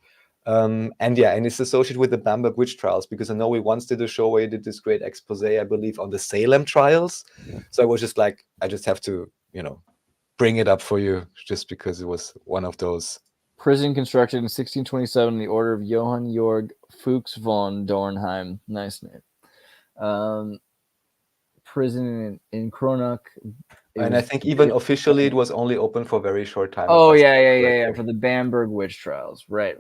And it's associated with the Bamberg witch trials, because I know we once did a show where you did this great expose, I believe, on the Salem trials. So I was just like, I just have to, bring it up for you just because it was one of those. Prison constructed in 1627 in the order of Johann Georg Fuchs von Dornheim. Nice name. Prison in Kronach. And I think even officially it was only open for a very short time. Oh, yeah. For the Bamberg witch trials. Right.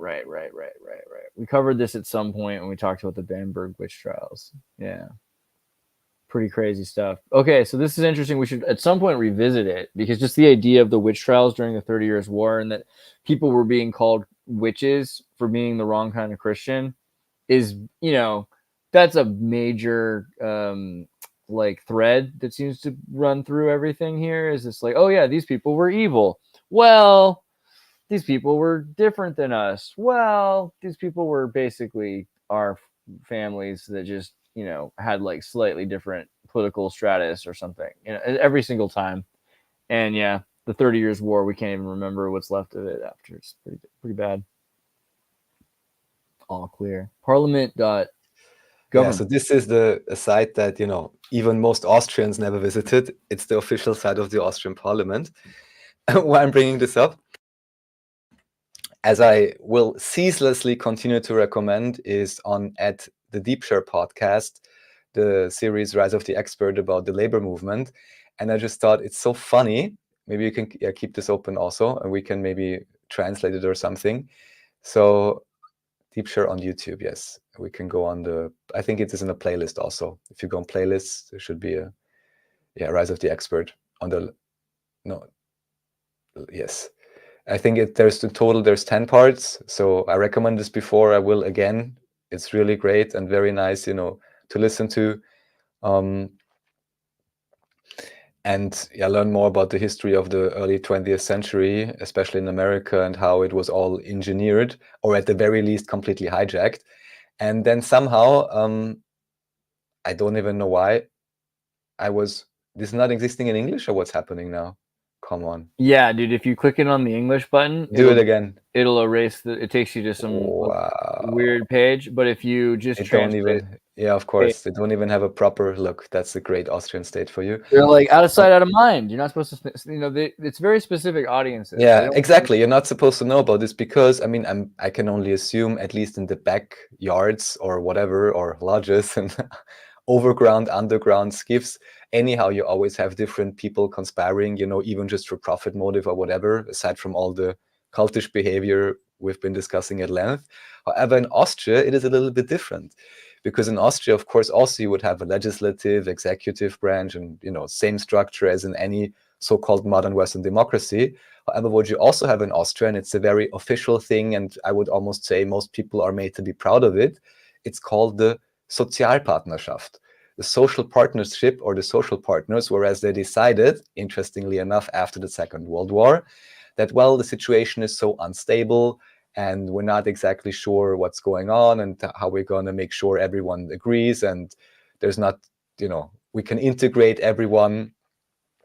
We covered this at some point when we talked about the Bamberg witch trials. Yeah. Pretty crazy stuff. Okay, so this is interesting. We should at some point revisit it, because just the idea of the witch trials during the 30 Years' War and that people were being called witches for being the wrong kind of Christian is, that's a major like thread that seems to run through everything here is this like, oh yeah, these people were evil. Well, these people were different than us. Well, these people were basically our families that just, had like slightly different political stratus or something, every single time. And yeah, the 30 Years' War, we can't even remember what's left of it after. It's pretty bad. All clear. Parliament.government. Yeah, so this is a site that, even most Austrians never visited. It's the official site of the Austrian Parliament. Why I'm bringing this up, as I will ceaselessly continue to recommend, is on at the Deep Share podcast, the series Rise of the Expert about the labor movement. And I just thought it's so funny. Maybe you can keep this open also, and we can maybe translate it or something. So Deep Share on YouTube, yes. We can go on I think it is in a playlist also. If you go on playlists, there should be a, Rise of the Expert on yes. I think there's 10 parts. So I recommend this before. I will again. It's really great and very nice, to listen to. And learn more about the history of the early 20th century, especially in America, and how it was all engineered, or at the very least completely hijacked. And then somehow, I don't even know why, this is not existing in English, or what's happening now? Come on. Yeah, dude, if you click it on the English button, do it again. It'll erase it takes you to some weird page. But if you just translate, of course, they don't even have a proper look. That's a great Austrian state for you. They're like out of sight, out of mind. You're not supposed to, it's very specific audiences. Yeah, exactly. You're not supposed to know about this because, I can only assume, at least in the backyards or whatever, or lodges and overground, underground skiffs, anyhow, you always have different people conspiring, even just for profit motive or whatever, aside from all the cultish behavior we've been discussing at length. However, in Austria, it is a little bit different, because in Austria, of course, also you would have a legislative, executive branch, and same structure as in any so-called modern Western democracy. However, what you also have in Austria, and it's a very official thing, and I would almost say most people are made to be proud of it, it's called the Sozialpartnerschaft, the social partnership, or the social partners, whereas they decided, interestingly enough, after the Second World War, that, well, the situation is so unstable and we're not exactly sure what's going on and how we're going to make sure everyone agrees, and there's not, we can integrate everyone.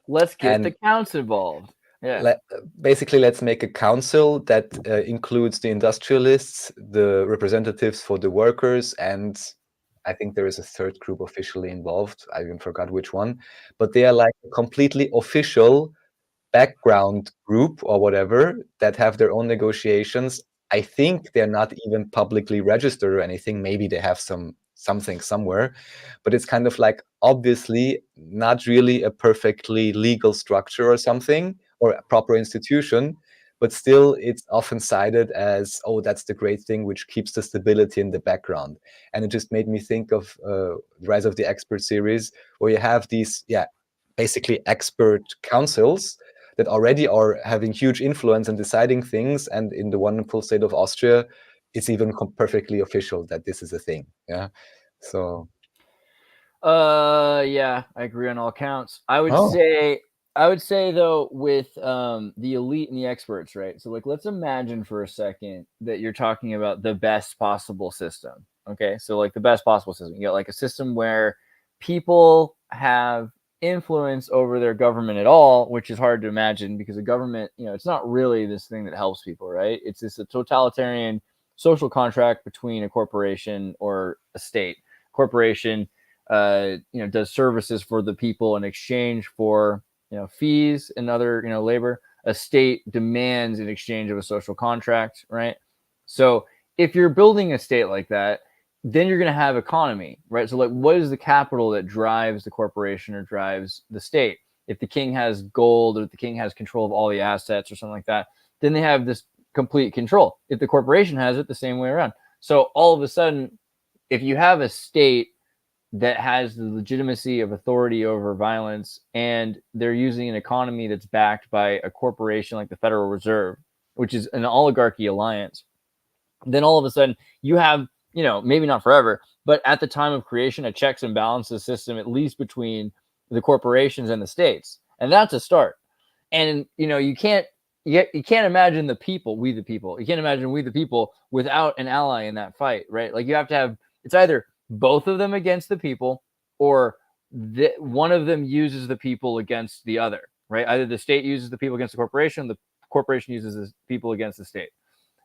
Let's get the counts involved. Yeah. Basically, let's make a council that includes the industrialists, the representatives for the workers, and I think there is a third group officially involved. I even forgot which one, but they are like a completely official background group or whatever that have their own negotiations. I think they're not even publicly registered or anything. Maybe they have something somewhere, but it's kind of like obviously not really a perfectly legal structure or something, or a proper institution, but still it's often cited as, oh, that's the great thing which keeps the stability in the background. And it just made me think of Rise of the Expert series, where you have these, basically expert councils that already are having huge influence in deciding things. And in the wonderful state of Austria, it's even perfectly official that this is a thing. Yeah. So. Yeah, I agree on all counts. I would say though, with the elite and the experts, right? So like, let's imagine for a second that you're talking about the best possible system. Okay. So like the best possible system, you got like a system where people have influence over their government at all, which is hard to imagine because a government, it's not really this thing that helps people, right? It's a totalitarian social contract between a corporation or a state. Corporation, does services for the people in exchange for, fees and other, labor. A state demands in exchange of a social contract, right? So if you're building a state like that, then you're going to have economy, right? So like, what is the capital that drives the corporation or drives the state? If the king has gold, or if the king has control of all the assets or something like that, then they have this complete control. If the corporation has it, the same way around. So all of a sudden, if you have a state that has the legitimacy of authority over violence, and they're using an economy that's backed by a corporation like the Federal Reserve, which is an oligarchy alliance, then all of a sudden you have maybe not forever, but at the time of creation, a checks and balances system, at least between the corporations and the states. And that's a start. And, you can't imagine we the people. You can't imagine we the people without an ally in that fight, right? Like you have to have, it's either both of them against the people or one of them uses the people against the other, right? Either the state uses the people against the corporation uses the people against the state.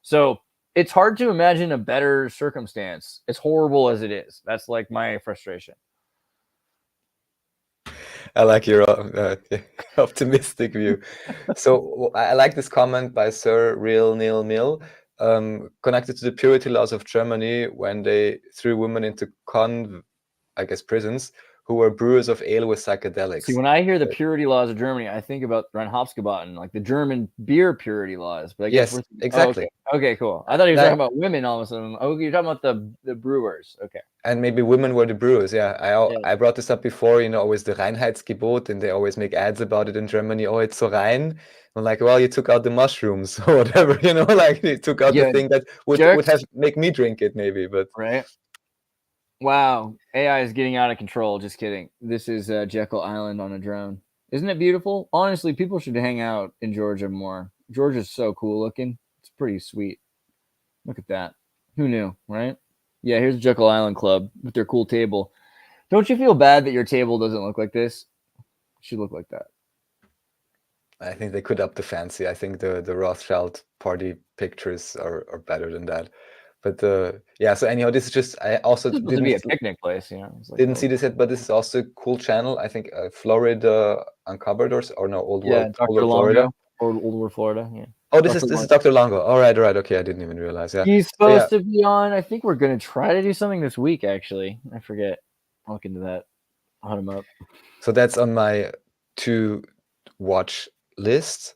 So it's hard to imagine a better circumstance, as horrible as it is. That's like my frustration. I like your optimistic view. So I like this comment by Sir Real Neil Mill, connected to the purity laws of Germany when they threw women into prisons who were brewers of ale with psychedelics. See, when I hear the purity laws of Germany, I think about Reinhoftsgebauten, like the German beer purity laws. But I guess yes, exactly. Okay, cool. I thought he was talking about women all of a sudden. Oh, you're talking about the brewers. Okay. And maybe women were the brewers. Yeah, I brought this up before. Always the Reinheitsgebot, and they always make ads about it in Germany. Oh, it's so rein. I'm like, well, you took out the mushrooms or whatever. Like you took out the thing that would have make me drink it, maybe. But right. Wow, AI is getting out of control. Just kidding. This is Jekyll Island on a drone. Isn't it beautiful? Honestly, people should hang out in Georgia more. Georgia's so cool looking. It's pretty sweet. Look at that. Who knew, right? Yeah, here's Jekyll Island Club with their cool table. Don't you feel bad that your table doesn't look like this? It should look like that. I think they could up the fancy. I think the Rothschild party pictures are better than that. But so anyhow, this is just, I also didn't be a picnic place, didn't see this yet, but this is also a cool channel. I think Florida Uncovered or no, Old World, Dr. Longo, Florida. Or Old World Florida, yeah. Oh, this is Dr. Longo. All right, okay, I didn't even realize. Yeah, he's supposed to be on. I think we're gonna try to do something this week. Actually, I forget. I'll look into that. I'll hunt him up. So that's on my to watch list.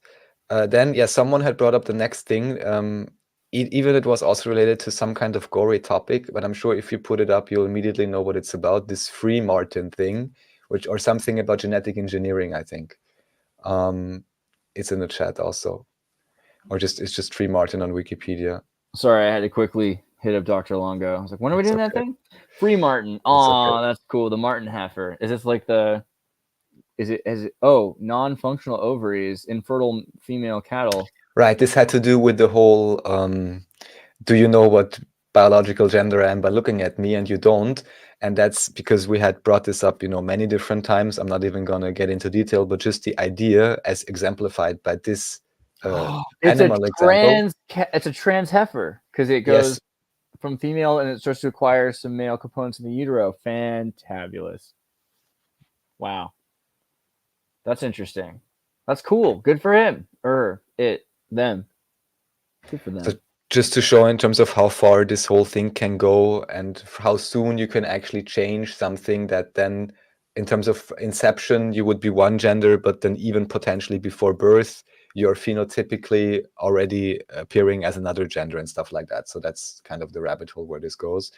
Then someone had brought up the next thing. Even it was also related to some kind of gory topic, but I'm sure if you put it up, you'll immediately know what it's about. This Free Martin thing, or something about genetic engineering, I think. It's in the chat also, or it's just Free Martin on Wikipedia. Sorry, I had to quickly hit up Dr. Longo. I was like, when are we doing that thing? Free Martin. Oh, that's cool. The Martin heifer. Is this like non-functional ovaries, infertile female cattle. Right. This had to do with the whole, do you know what biological gender I am by looking at me and you don't? And that's because we had brought this up, many different times. I'm not even going to get into detail, but just the idea as exemplified by this animal example. It's a trans heifer because it goes from female and it starts to acquire some male components in the utero. Fantabulous. Wow. That's interesting. That's cool. Good for him. Them. Good for them. So just to show in terms of how far this whole thing can go and how soon you can actually change something that then, in terms of inception, you would be one gender, but then even potentially before birth, you're phenotypically already appearing as another gender and stuff like that. So that's kind of the rabbit hole where this goes.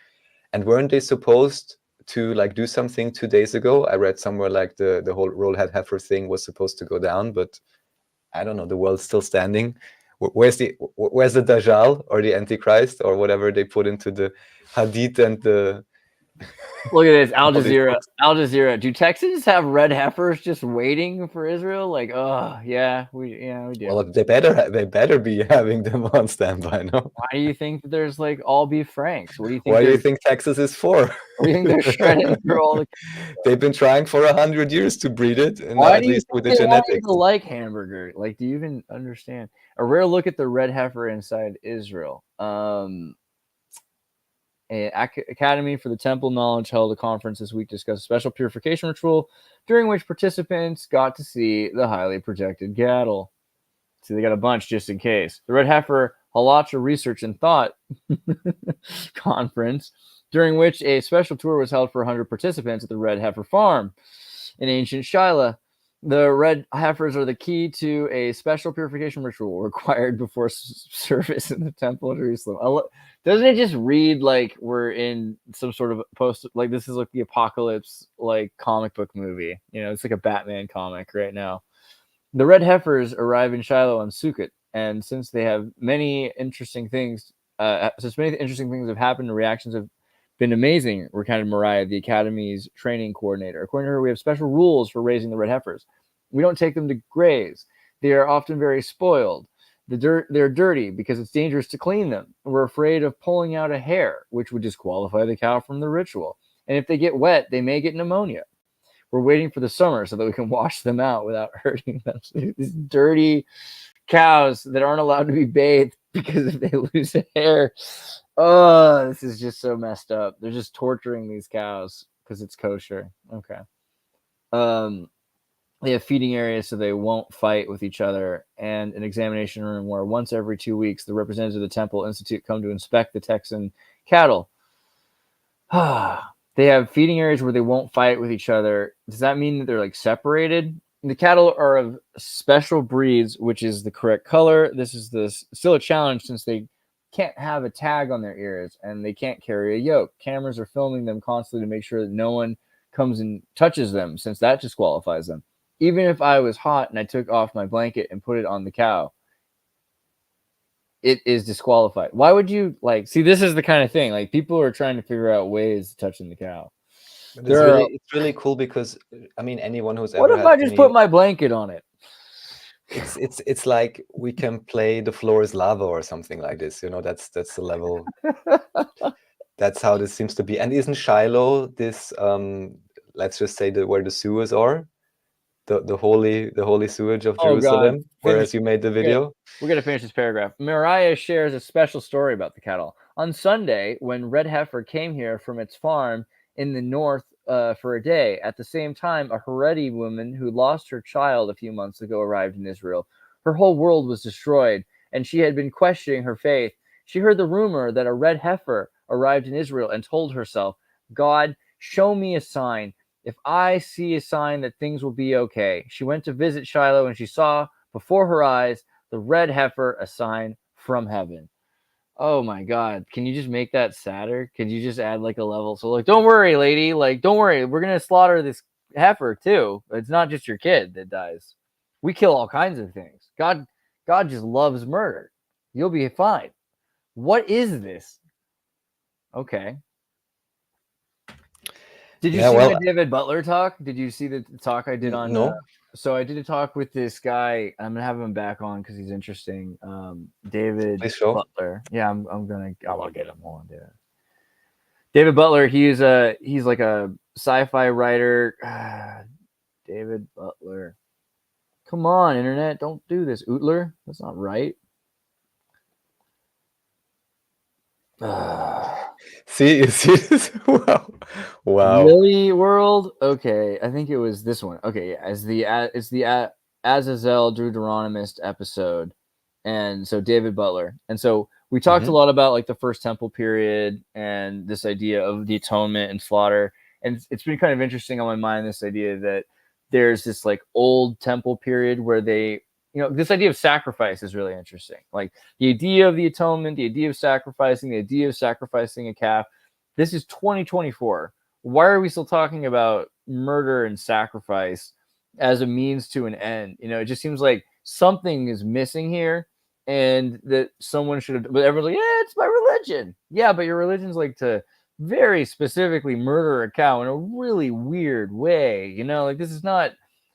And weren't they supposed to do something 2 days ago? I read somewhere the whole rollhead heifer thing was supposed to go down, but I don't know, the world's still standing. Where's the Dajjal or the Antichrist or whatever they put into the Hadith and the... Look at this, Al Jazeera. Do Texans have red heifers just waiting for Israel? We do. Well, they better be having them on standby. No. Why do you think that there's all beef franks? What do you think? Why do you think Texas is for? What do you think they're shredding through all the? They've been trying for 100 years to breed it, and why at least with the genetics. Like hamburger? Do you even understand? A rare look at the red heifer inside Israel. Academy for the Temple Knowledge held a conference this week to discuss a special purification ritual during which participants got to see the highly protected cattle. See, they got a bunch just in case. The Red Heifer Halacha Research and Thought Conference, during which a special tour was held for 100 participants at the Red Heifer Farm in ancient Shiloh. The red heifers are the key to a special purification ritual required before service in the Temple of Jerusalem. Doesn't it just read like we're in some sort of post, this is the apocalypse, comic book movie? It's like a Batman comic right now. The red heifers arrive in Shiloh on Sukkot, and since they have many interesting things Since many interesting things have happened, the reactions have been amazing, recounted Mariah, the Academy's training coordinator. According to her, we have special rules for raising the red heifers. We don't take them to graze. They are often very spoiled. They're dirty because it's dangerous to clean them. We're afraid of pulling out a hair, which would disqualify the cow from the ritual. And if they get wet, they may get pneumonia. We're waiting for the summer so that we can wash them out without hurting them. These dirty cows that aren't allowed to be bathed because if they lose a hair, oh, this is just so messed up. They're just torturing these cows because it's kosher. Okay. They have feeding areas so they won't fight with each other, and an examination room where once every 2 weeks the representatives of the Temple Institute come to inspect the Texan cattle. They have feeding areas where they won't fight with each other. Does that mean that they're like separated? The cattle are of special breeds, which is the correct color. This is still a challenge since they can't have a tag on their ears and they can't carry a yoke. Cameras are filming them constantly to make sure that no one comes and touches them, since that disqualifies them. Even if I was hot and I took off my blanket and put it on the cow, it is disqualified. Why would you see? This is the kind of thing people are trying to figure out ways to touching the cow. It's really cool because I mean, anyone who's what ever if I just put my blanket on it? It's like we can play The Floor is Lava or something like this. That's the level. That's how this seems to be. And isn't Shiloh this? Let's just say where the sewers are. The holy sewage of Jerusalem, God. whereas you made the video. We're going to finish this paragraph. Mariah shares a special story about the cattle. On Sunday, when Red Heifer came here from its farm in the north for a day, at the same time, a Haredi woman who lost her child a few months ago arrived in Israel. Her whole world was destroyed, and she had been questioning her faith. She heard the rumor that a Red Heifer arrived in Israel and told herself, God, show me a sign. If I see a sign that things will be okay. She went to visit Shiloh and she saw before her eyes the red heifer, a sign from heaven. Oh my God. Can you just make that sadder? Could you just add a level? So don't worry, lady. Don't worry. We're going to slaughter this heifer too. It's not just your kid that dies. We kill all kinds of things. God just loves murder. You'll be fine. What is this? Okay. Did you see my David Butler talk? Did you see the talk I did on? No. So I did a talk with this guy. I'm gonna have him back on because he's interesting. David Butler. Yeah, I'll get him on. Yeah. David Butler. He's like a sci-fi writer. David Butler. Come on, internet, don't do this. Ootler. That's not right. See this? Wow. Really, world? Okay, I think it was this one. Okay, yeah, it's the Azazel Deuteronomist episode, and so David Butler, and so we talked a lot about the First Temple period and this idea of the atonement and slaughter, and it's been kind of interesting on my mind, this idea that there's this old temple period where they. This idea of sacrifice is really interesting. The idea of the atonement, the idea of sacrificing, the idea of sacrificing a calf. This is 2024. Why are we still talking about murder and sacrifice as a means to an end? It just seems like something is missing here and that someone should have, but everyone's yeah, it's my religion. Yeah, but your religion's to very specifically murder a cow in a really weird way. This is not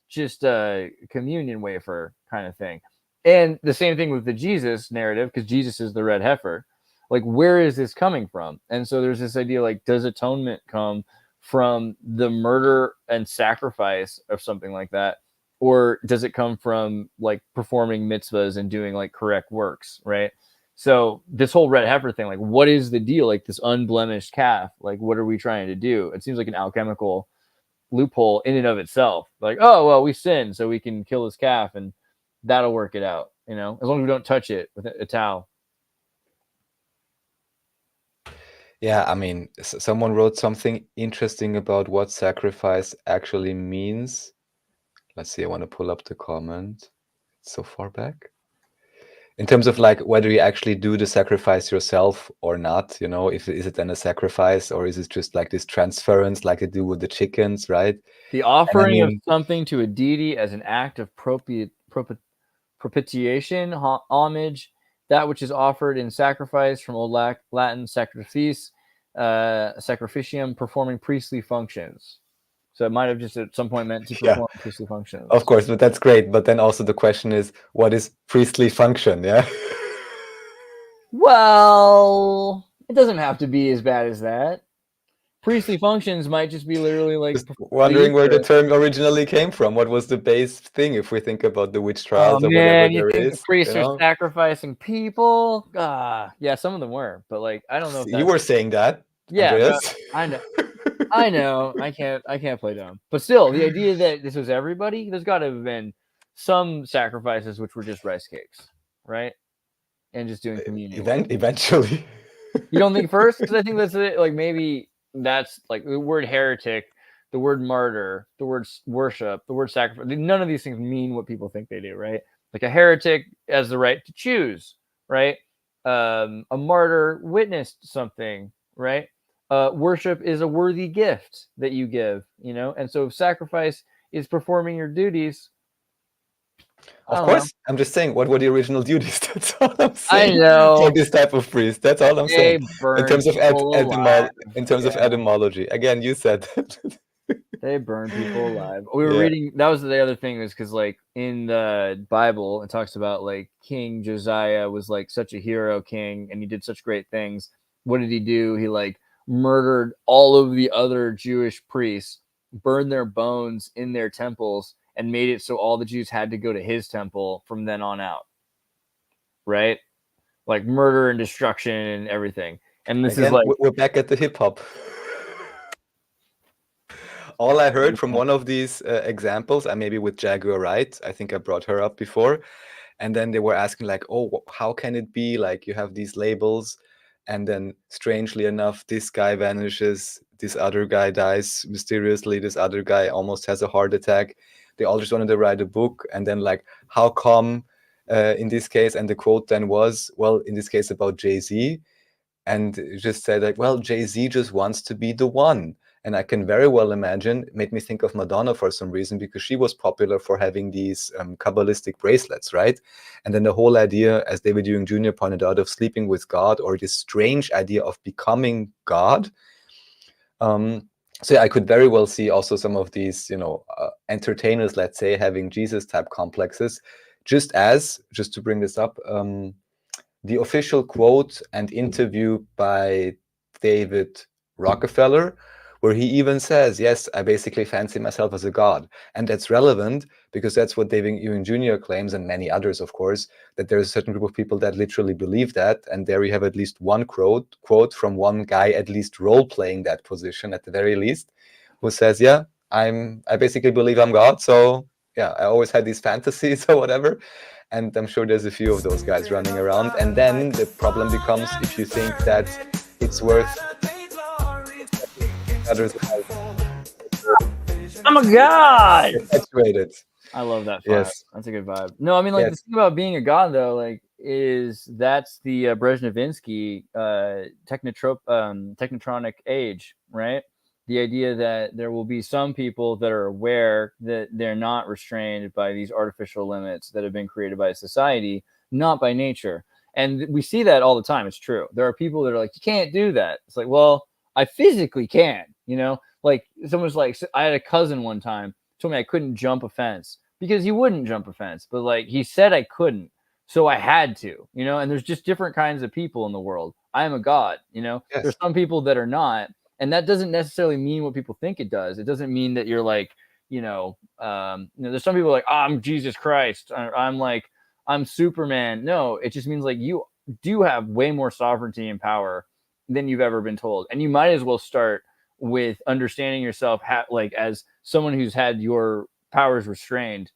just a communion wafer kind of thing. And the same thing with the Jesus narrative, because Jesus is the red heifer. Where is this coming from? And so there's this idea does atonement come from the murder and sacrifice of something like that, or does it come from performing mitzvahs and doing correct works, right? So this whole red heifer thing, what is the deal? This unblemished calf, what are we trying to do? It seems like an alchemical loophole in and of itself. Oh well, we sin, so we can kill this calf and that'll work it out, as long as we don't touch it with a towel. Yeah, I mean, someone wrote something interesting about what sacrifice actually means. Let's see, I want to pull up the comment. It's so far back. In terms of whether you actually do the sacrifice yourself or not, is it then a sacrifice, or is it just this transference like they do with the chickens, right? The offering of something to a deity as an act of propitiation, homage, that which is offered in sacrifice, from Old Latin sacrifice, sacrificium, performing priestly functions. So it might have just at some point meant to perform priestly functions. Of course, but that's great. But then also the question is, what is priestly function? Yeah. Well, it doesn't have to be as bad as that. Priestly functions might just be literally like just wondering where the term originally came from. What was the base thing if we think about the witch trials or whatever you there think is? The priests are sacrificing people? Yeah, some of them were, but like I don't know if you were saying that. Yeah, Andreas. I know. I know. I can't play dumb. But still, the idea that this was everybody, there's got to have been some sacrifices which were just rice cakes, right? And just doing communion. Eventually. You don't think first? Because I think that's it. Like maybe that's like the word heretic, the word martyr, the word worship, the word sacrifice. None of these things mean what people think they do, right? Like a heretic has the right to choose, right? A martyr witnessed something, right? Worship is a worthy gift that you give, you know? And so if sacrifice is performing your duties. Of course, I'm just saying, what were the original duties? That's all I'm saying. I know. For this type of priest. That's all I'm saying. In terms of etymology. Again, you said that. They burn people alive. We were reading, that was the other thing, is because like in the Bible, it talks about like King Josiah was like such a hero king and he did such great things. What did he do? He like murdered all of the other Jewish priests, burned their bones in their temples, and made it so all the Jews had to go to his temple from then on out. Right? Like murder and destruction and everything. And this is like... We're back at the hip hop. All I heard from one of these examples, and maybe with Jaguar Wright, I think I brought her up before, and then they were asking like, oh, how can it be? Like you have these labels, and then strangely enough, this guy vanishes, this other guy dies mysteriously, this other guy almost has a heart attack. They all just wanted to write a book, and then like, how come in this case? And the quote then was, well, in this case about Jay-Z, and just said like, well, Jay-Z just wants to be the one. And I can very well imagine, it made me think of Madonna for some reason, because she was popular for having these Kabbalistic bracelets, right? And then the whole idea, as David Ewing Jr. pointed out, of sleeping with God, or this strange idea of becoming God. So yeah, I could very well see also some of these, entertainers, let's say, having Jesus-type complexes, just to bring this up, the official quote and interview by David Rockefeller, where he even says, yes, I basically fancy myself as a god. And that's relevant because that's what David Ewing Jr. claims, and many others, of course, that there's a certain group of people that literally believe that. And there you have at least one quote from one guy, at least role-playing that position at the very least, who says, yeah, I basically believe I'm God. So yeah, I always had these fantasies or whatever. And I'm sure there's a few of those guys running around. And then the problem becomes, if you think that it's worth others. I'm a god. Perpetuated. I love that vibe. Yes. That's a good vibe. No, I mean, like, the thing about being a god, though, like, is that's the Brezhnevinsky technotronic age, right? The idea that there will be some people that are aware that they're not restrained by these artificial limits that have been created by society, not by nature. And we see that all the time. It's true. There are people that are like, you can't do that. It's like, well, I physically can, like someone's like, I had a cousin one time told me I couldn't jump a fence because he wouldn't jump a fence, but like he said I couldn't. So I had to, and there's just different kinds of people in the world. I am a god, Yes. There's some people that are not. And that doesn't necessarily mean what people think it does. It doesn't mean that you're like, there's some people like, oh, I'm Jesus Christ. I'm Superman. No, it just means like you do have way more sovereignty and power than you've ever been told. And you might as well start with understanding yourself like as someone who's had your powers restrained.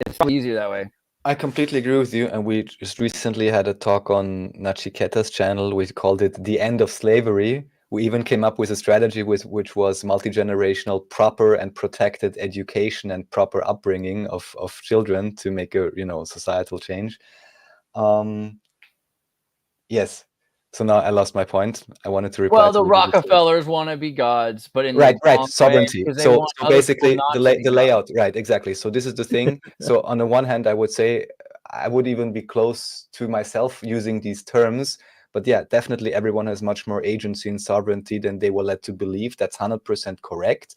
It's probably easier that way. I completely agree with you. And we just recently had a talk on Nachiketa's channel. We called it The End of Slavery. We even came up with a strategy which was multi-generational, proper and protected education and proper upbringing of children to make a societal change. Yes. So now I lost my point. I wanted to reply. Well, the Rockefellers want to be gods, but in right, sovereignty. So basically the layout, right? Exactly. So this is the thing. So on the one hand, I would say I would even be close to myself using these terms. But yeah, definitely everyone has much more agency and sovereignty than they were led to believe. That's 100% correct.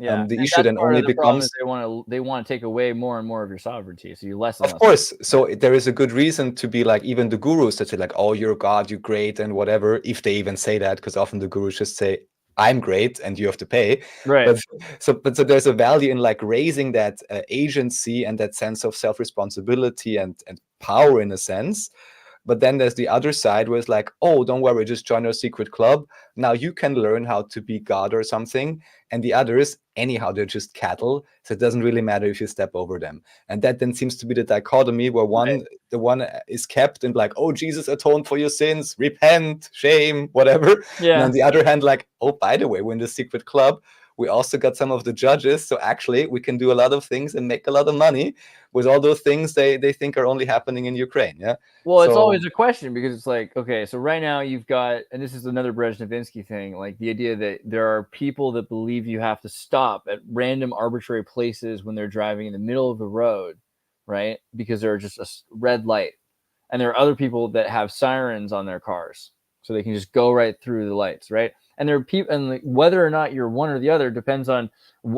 Yeah, The and issue that's then part only of the problem becomes, is they want to take away more and more of your sovereignty, so you lessen. of course. So there is a good reason to be like, even the gurus that say like, oh, you're God, you're great, and whatever, if they even say that, because often the gurus just say, I'm great and you have to pay. Right. But so there's a value in like raising that agency and that sense of self-responsibility and power in a sense. But then there's the other side where it's like, oh, don't worry, just join our secret club. Now you can learn how to be God or something. And the others, anyhow, they're just cattle. So it doesn't really matter if you step over them. And that then seems to be the dichotomy where the one is kept and like, oh, Jesus atoned for your sins, repent, shame, whatever. Yeah. And on the other hand, like, oh, by the way, we're in the secret club. We also got some of the judges. So actually, we can do a lot of things and make a lot of money with all those things they think are only happening in Ukraine. Yeah. Well, it's So- always a question because it's like, okay, so right now you've got, and this is another Brezhnevinsky thing, like the idea that there are people that believe you have to stop at random arbitrary places when they're driving in the middle of the road, right? Because they're just a red light. And there are other people that have sirens on their cars, so they can just go right through the lights, right? And there are people, and like, whether or not you're one or the other depends on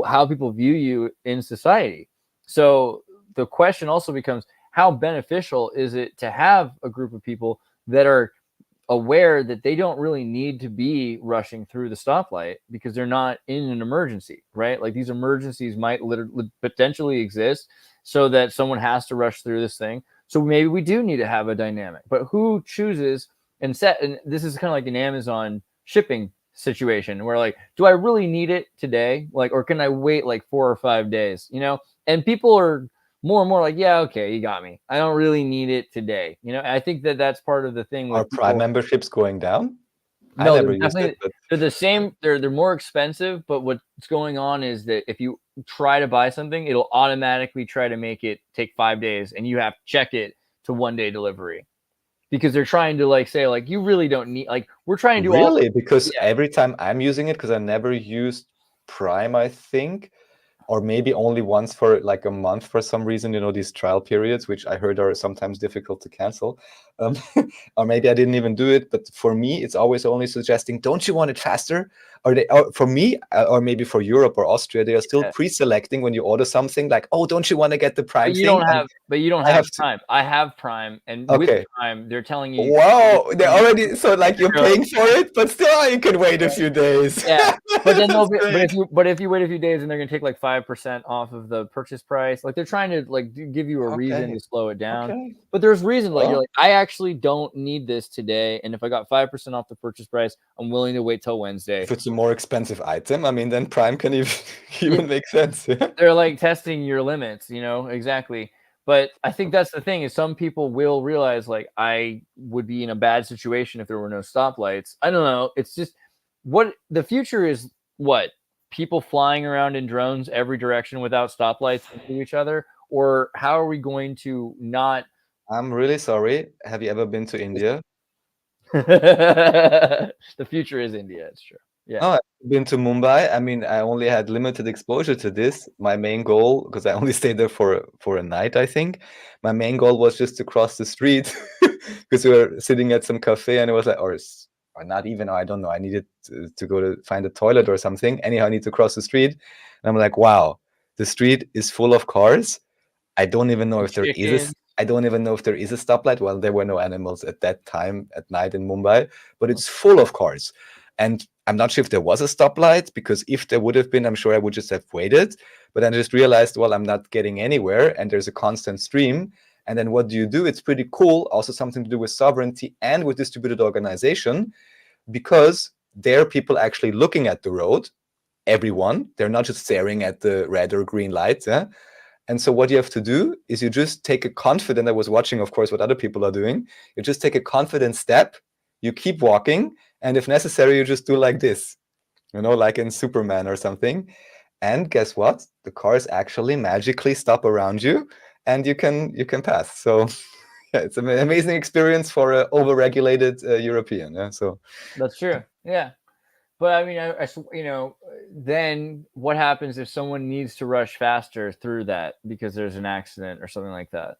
how people view you in society. So the question also becomes, how beneficial is it to have a group of people that are aware that they don't really need to be rushing through the stoplight because they're not in an emergency, right? Like these emergencies might literally potentially exist so that someone has to rush through this thing. So maybe we do need to have a dynamic, but who chooses and this is kind of like an Amazon shipping situation where like, do I really need it today? Like, or can I wait like 4 or 5 days, you know? And people are more and more like, yeah, okay, you got me. I don't really need it today. You know, I think that that's part of the thing. Are Prime memberships going down? No, I never used it, but... they're the same. They're more expensive, but what's going on is that if you try to buy something, it'll automatically try to make it take 5 days, and you have to check it to 1 day delivery. Because they're trying to like say like, you really don't need, like, we're trying to do really, because every time I'm using it, because I never used Prime, I think, or maybe only once for like a month for some reason, you know, these trial periods, which I heard are sometimes difficult to cancel. Or maybe I didn't even do it, but for me, it's always only suggesting, don't you want it faster? Or for me, or maybe for Europe or Austria, they are still pre-selecting when you order something like, oh, don't you want to get the Prime But you thing? don't have Prime. I have Prime, and with Prime, they're telling you. Wow, they're already, so like you're paying for it, but still you can wait a few days. Yeah, but then if you wait a few days, and they're gonna take like 5% off of the purchase price. Like they're trying to like give you a reason to slow it down. But there's reason like you're like, I actually don't need this today, and if I got 5% off the purchase price, I'm willing to wait till Wednesday. If it's a more expensive item, I mean, then Prime can even make sense. They're like testing your limits, you know, exactly. But I think that's the thing is some people will realize like I would be in a bad situation if there were no stoplights. I don't know. It's just what the future is. What people flying around in drones every direction without stoplights into each other, or how are we going to not? I'm really sorry. Have you ever been to India? The future is India. It's true. Yeah. Oh, I've been to Mumbai. I mean, I only had limited exposure to this. My main goal, because I only stayed there for a night, I think. My main goal was just to cross the street because we were sitting at some cafe, and it was like, or not even, I don't know. I needed to go to find a toilet or something. Anyhow, I need to cross the street, and I'm like, wow, the street is full of cars. I don't even know if there is. I don't even know if there is a stoplight. Well, there were no animals at that time at night in Mumbai, but it's full of cars. And I'm not sure if there was a stoplight, because if there would have been, I'm sure I would just have waited. But then I just realized, well, I'm not getting anywhere, and there's a constant stream. And then what do? It's pretty cool. Also something to do with sovereignty and with distributed organization, because there are people actually looking at the road, everyone. They're not just staring at the red or green lights. Yeah? And so what you have to do is you just take a confident, I was watching, of course, what other people are doing. You just take a confident step, you keep walking, and if necessary, you just do like this, you know, like in Superman or something. And guess what? The cars actually magically stop around you, and you can pass. So yeah, it's an amazing experience for an overregulated European. Yeah, so that's true. Yeah. But I mean, I you know, then what happens if someone needs to rush faster through that because there's an accident or something like that?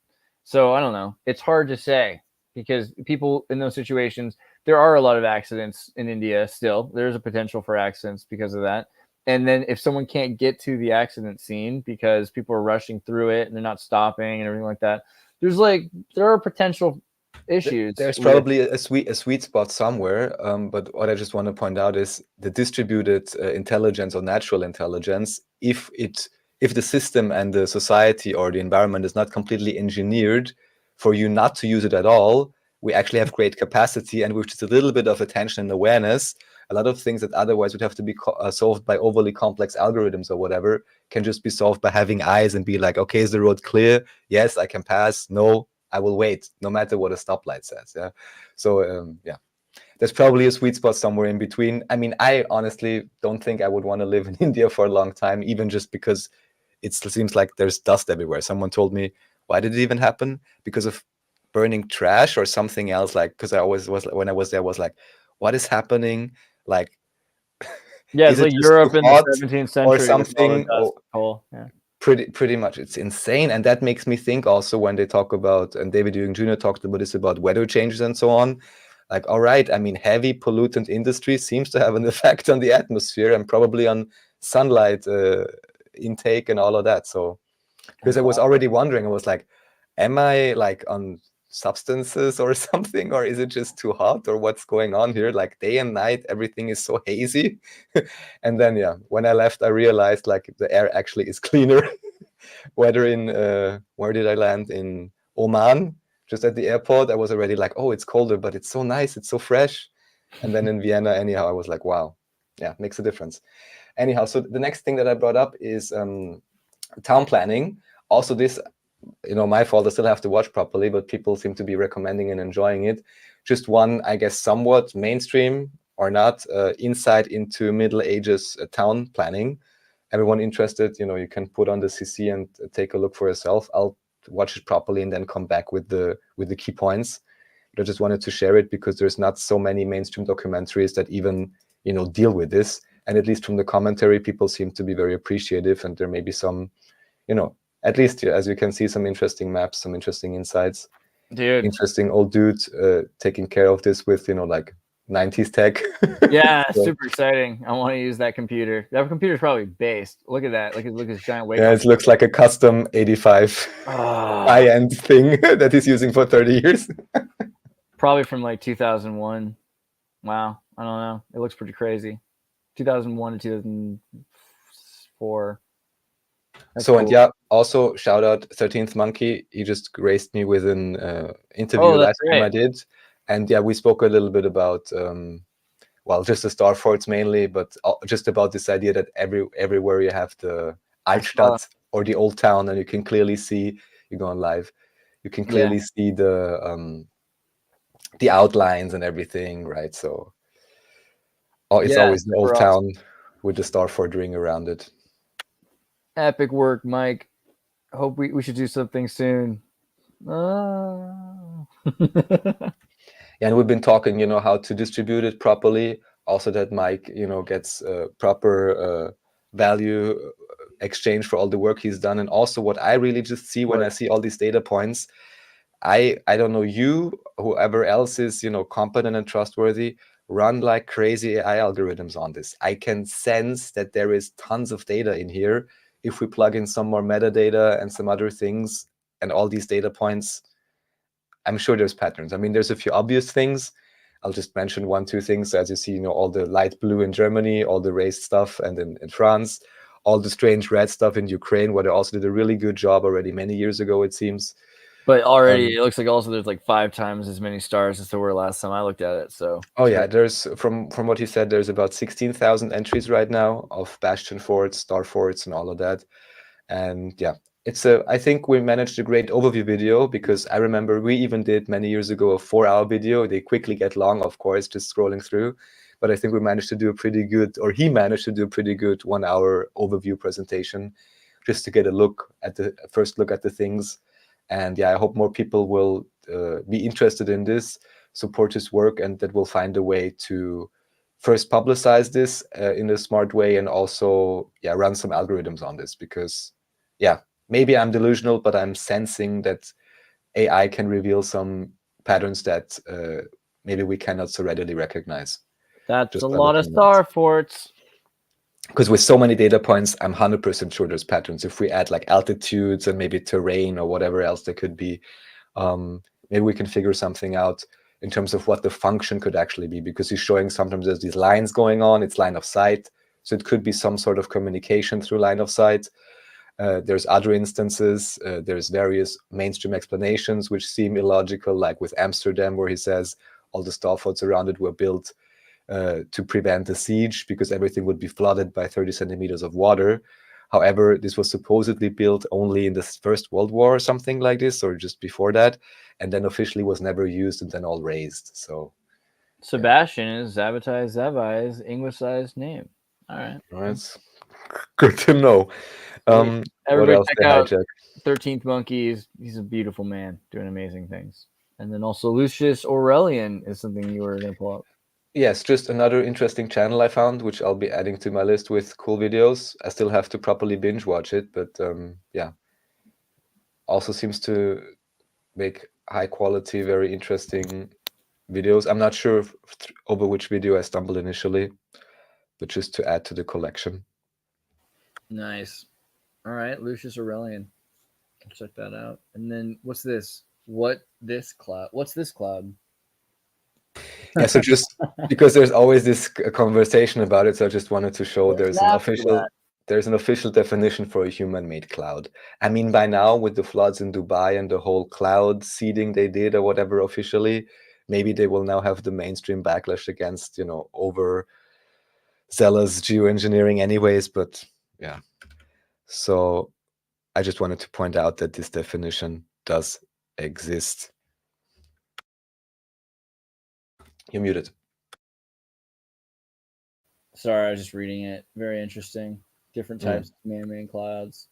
So I don't know. It's hard to say because people in those situations, there are a lot of accidents in India still. There's a potential for accidents because of that. And then if someone can't get to the accident scene because people are rushing through it and they're not stopping and everything like that, there are potential issues. There's probably a sweet spot somewhere. But what I just want to point out is the distributed intelligence or natural intelligence. If the system and the society or the environment is not completely engineered for you not to use it at all, we actually have great capacity, and with just a little bit of attention and awareness, a lot of things that otherwise would have to be solved by overly complex algorithms or whatever can just be solved by having eyes and be like, okay, is the road clear? Yes, I can pass. No, I will wait, no matter what a stoplight says. Yeah. So yeah, there's probably a sweet spot somewhere in between. I mean, I honestly don't think I would want to live in India for a long time, even just because it seems like there's dust everywhere. Someone told me, why did it even happen? Because of burning trash or something else? Like, because I always was, when I was there, was like, what is happening? Like, yeah, it's like Europe in the 17th century or something. Yeah. Pretty much, it's insane. And that makes me think also when they talk about, and David Ewing Jr. talked about this, about weather changes and so on. Like, all right, I mean, heavy pollutant industry seems to have an effect on the atmosphere and probably on sunlight intake and all of that. So, because I was already wondering, I was like, am I like on substances or something, or is it just too hot, or what's going on here? Like day and night, everything is so hazy. And then, yeah, when I left, I realized like the air actually is cleaner. Whether in, where did I land? In Oman, just at the airport, I was already like, oh, it's colder, but it's so nice, it's so fresh. And then in Vienna, anyhow, I was like, wow, yeah, makes a difference. Anyhow, so the next thing that I brought up is town planning. Also this, my fault, I still have to watch properly, but people seem to be recommending and enjoying it. Just one, I guess, somewhat mainstream or not, insight into Middle Ages town planning. Everyone interested, you can put on the CC and take a look for yourself. I'll watch it properly and then come back with the key points. But I just wanted to share it because there's not so many mainstream documentaries that even, deal with this. And at least from the commentary, people seem to be very appreciative, and there may be some, at least, as you can see, some interesting maps, some interesting insights. Dude. Interesting old dude taking care of this with, like 90s tech. Yeah, so, super exciting. I want to use that computer. That computer's probably based. Look at that. Look at this giant wake. Yeah, it looks like a custom 85 high-end thing that he's using for 30 years. Probably from like 2001. Wow. I don't know. It looks pretty crazy. 2001 to 2004. That's so, cool. And yeah, also shout out 13th Monkey. He just graced me with an interview last time I did. And yeah, we spoke a little bit about, just the star forts mainly, but just about this idea that everywhere you have the Altstadt or the old town, and you can clearly see, you go on live, you can clearly see the outlines and everything, right? So it's always the old town with the star fort ring around it. Epic work, Mike. Hope we should do something soon. Yeah, and we've been talking, how to distribute it properly. Also that Mike, gets proper value exchange for all the work he's done. And also what I really just see when I see all these data points, I don't know, you, whoever else is, competent and trustworthy, run like crazy AI algorithms on this. I can sense that there is tons of data in here. If we plug in some more metadata and some other things and all these data points, I'm sure there's patterns. I mean, there's a few obvious things. I'll just mention 1-2 things. As you see, all the light blue in Germany, all the race stuff, and in France, all the strange red stuff in Ukraine, where they also did a really good job already many years ago, it seems. But already it looks like also there's like 5 times as many stars as there were last time I looked at it. So yeah, there's from what you said, there's about 16,000 entries right now of bastion forts, star forts, and all of that. And yeah, I think we managed a great overview video, because I remember we even did many years ago a 4-hour video. They quickly get long, of course, just scrolling through. But I think we managed to do a pretty good, or he managed to do a pretty good 1-hour overview presentation, just to get a first look at the things. And yeah, I hope more people will be interested in this, support his work, and that we'll find a way to first publicize this in a smart way, and also run some algorithms on this, because maybe I'm delusional, but I'm sensing that AI can reveal some patterns that maybe we cannot so readily recognize. That's a lot of star forts. Because with so many data points, I'm 100% sure there's patterns. If we add like altitudes and maybe terrain or whatever else there could be, maybe we can figure something out in terms of what the function could actually be, because he's showing sometimes there's these lines going on, it's line of sight. So it could be some sort of communication through line of sight. There's other instances, there's various mainstream explanations which seem illogical, like with Amsterdam, where he says all the star forts around it were built to prevent a siege because everything would be flooded by 30 centimeters of water. However, this was supposedly built only in the First World War or something like this, or just before that, and then officially was never used and then all razed. So Sebastian is Zabbatai Zavai's English-sized name. All right. That's good to know. Everybody check out 13th Monkey. He's a beautiful man doing amazing things. And then also Lucius Aurelian is something you were going to pull up. Yes, just another interesting channel I found, which I'll be adding to my list with cool videos. I still have to properly binge watch it, but yeah. Also seems to make high quality, very interesting videos. I'm not sure over which video I stumbled initially, but just to add to the collection. Nice. All right, Lucius Aurelian. Check that out. And then what's this? What's this cloud? Yeah, so just because there's always this conversation about it, so I just wanted to show there's an official definition for a human-made cloud. I mean, by now with the floods in Dubai and the whole cloud seeding they did or whatever officially, maybe they will now have the mainstream backlash against, you know, overzealous geoengineering anyways, but yeah. So I just wanted to point out that this definition does exist. You're muted. Sorry, I was just reading it. Very interesting. Different types of man-made clouds.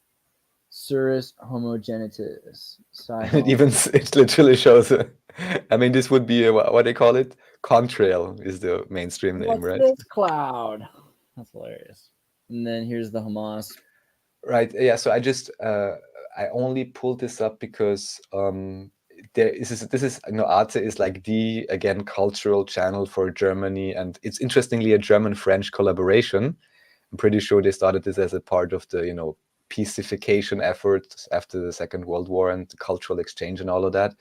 Cirrus homogenitus. It literally shows. I mean, this would be what they call it. Contrail is the mainstream name, right? What's this cloud? That's hilarious. And then here's the Hamas. Right. Yeah. So I just I only pulled this up because this is you know, Arte is like the again cultural channel for Germany, and it's interestingly a German-French collaboration. I'm pretty sure they started this as a part of the, you know, peacification efforts after the Second World War and the cultural exchange and all of that.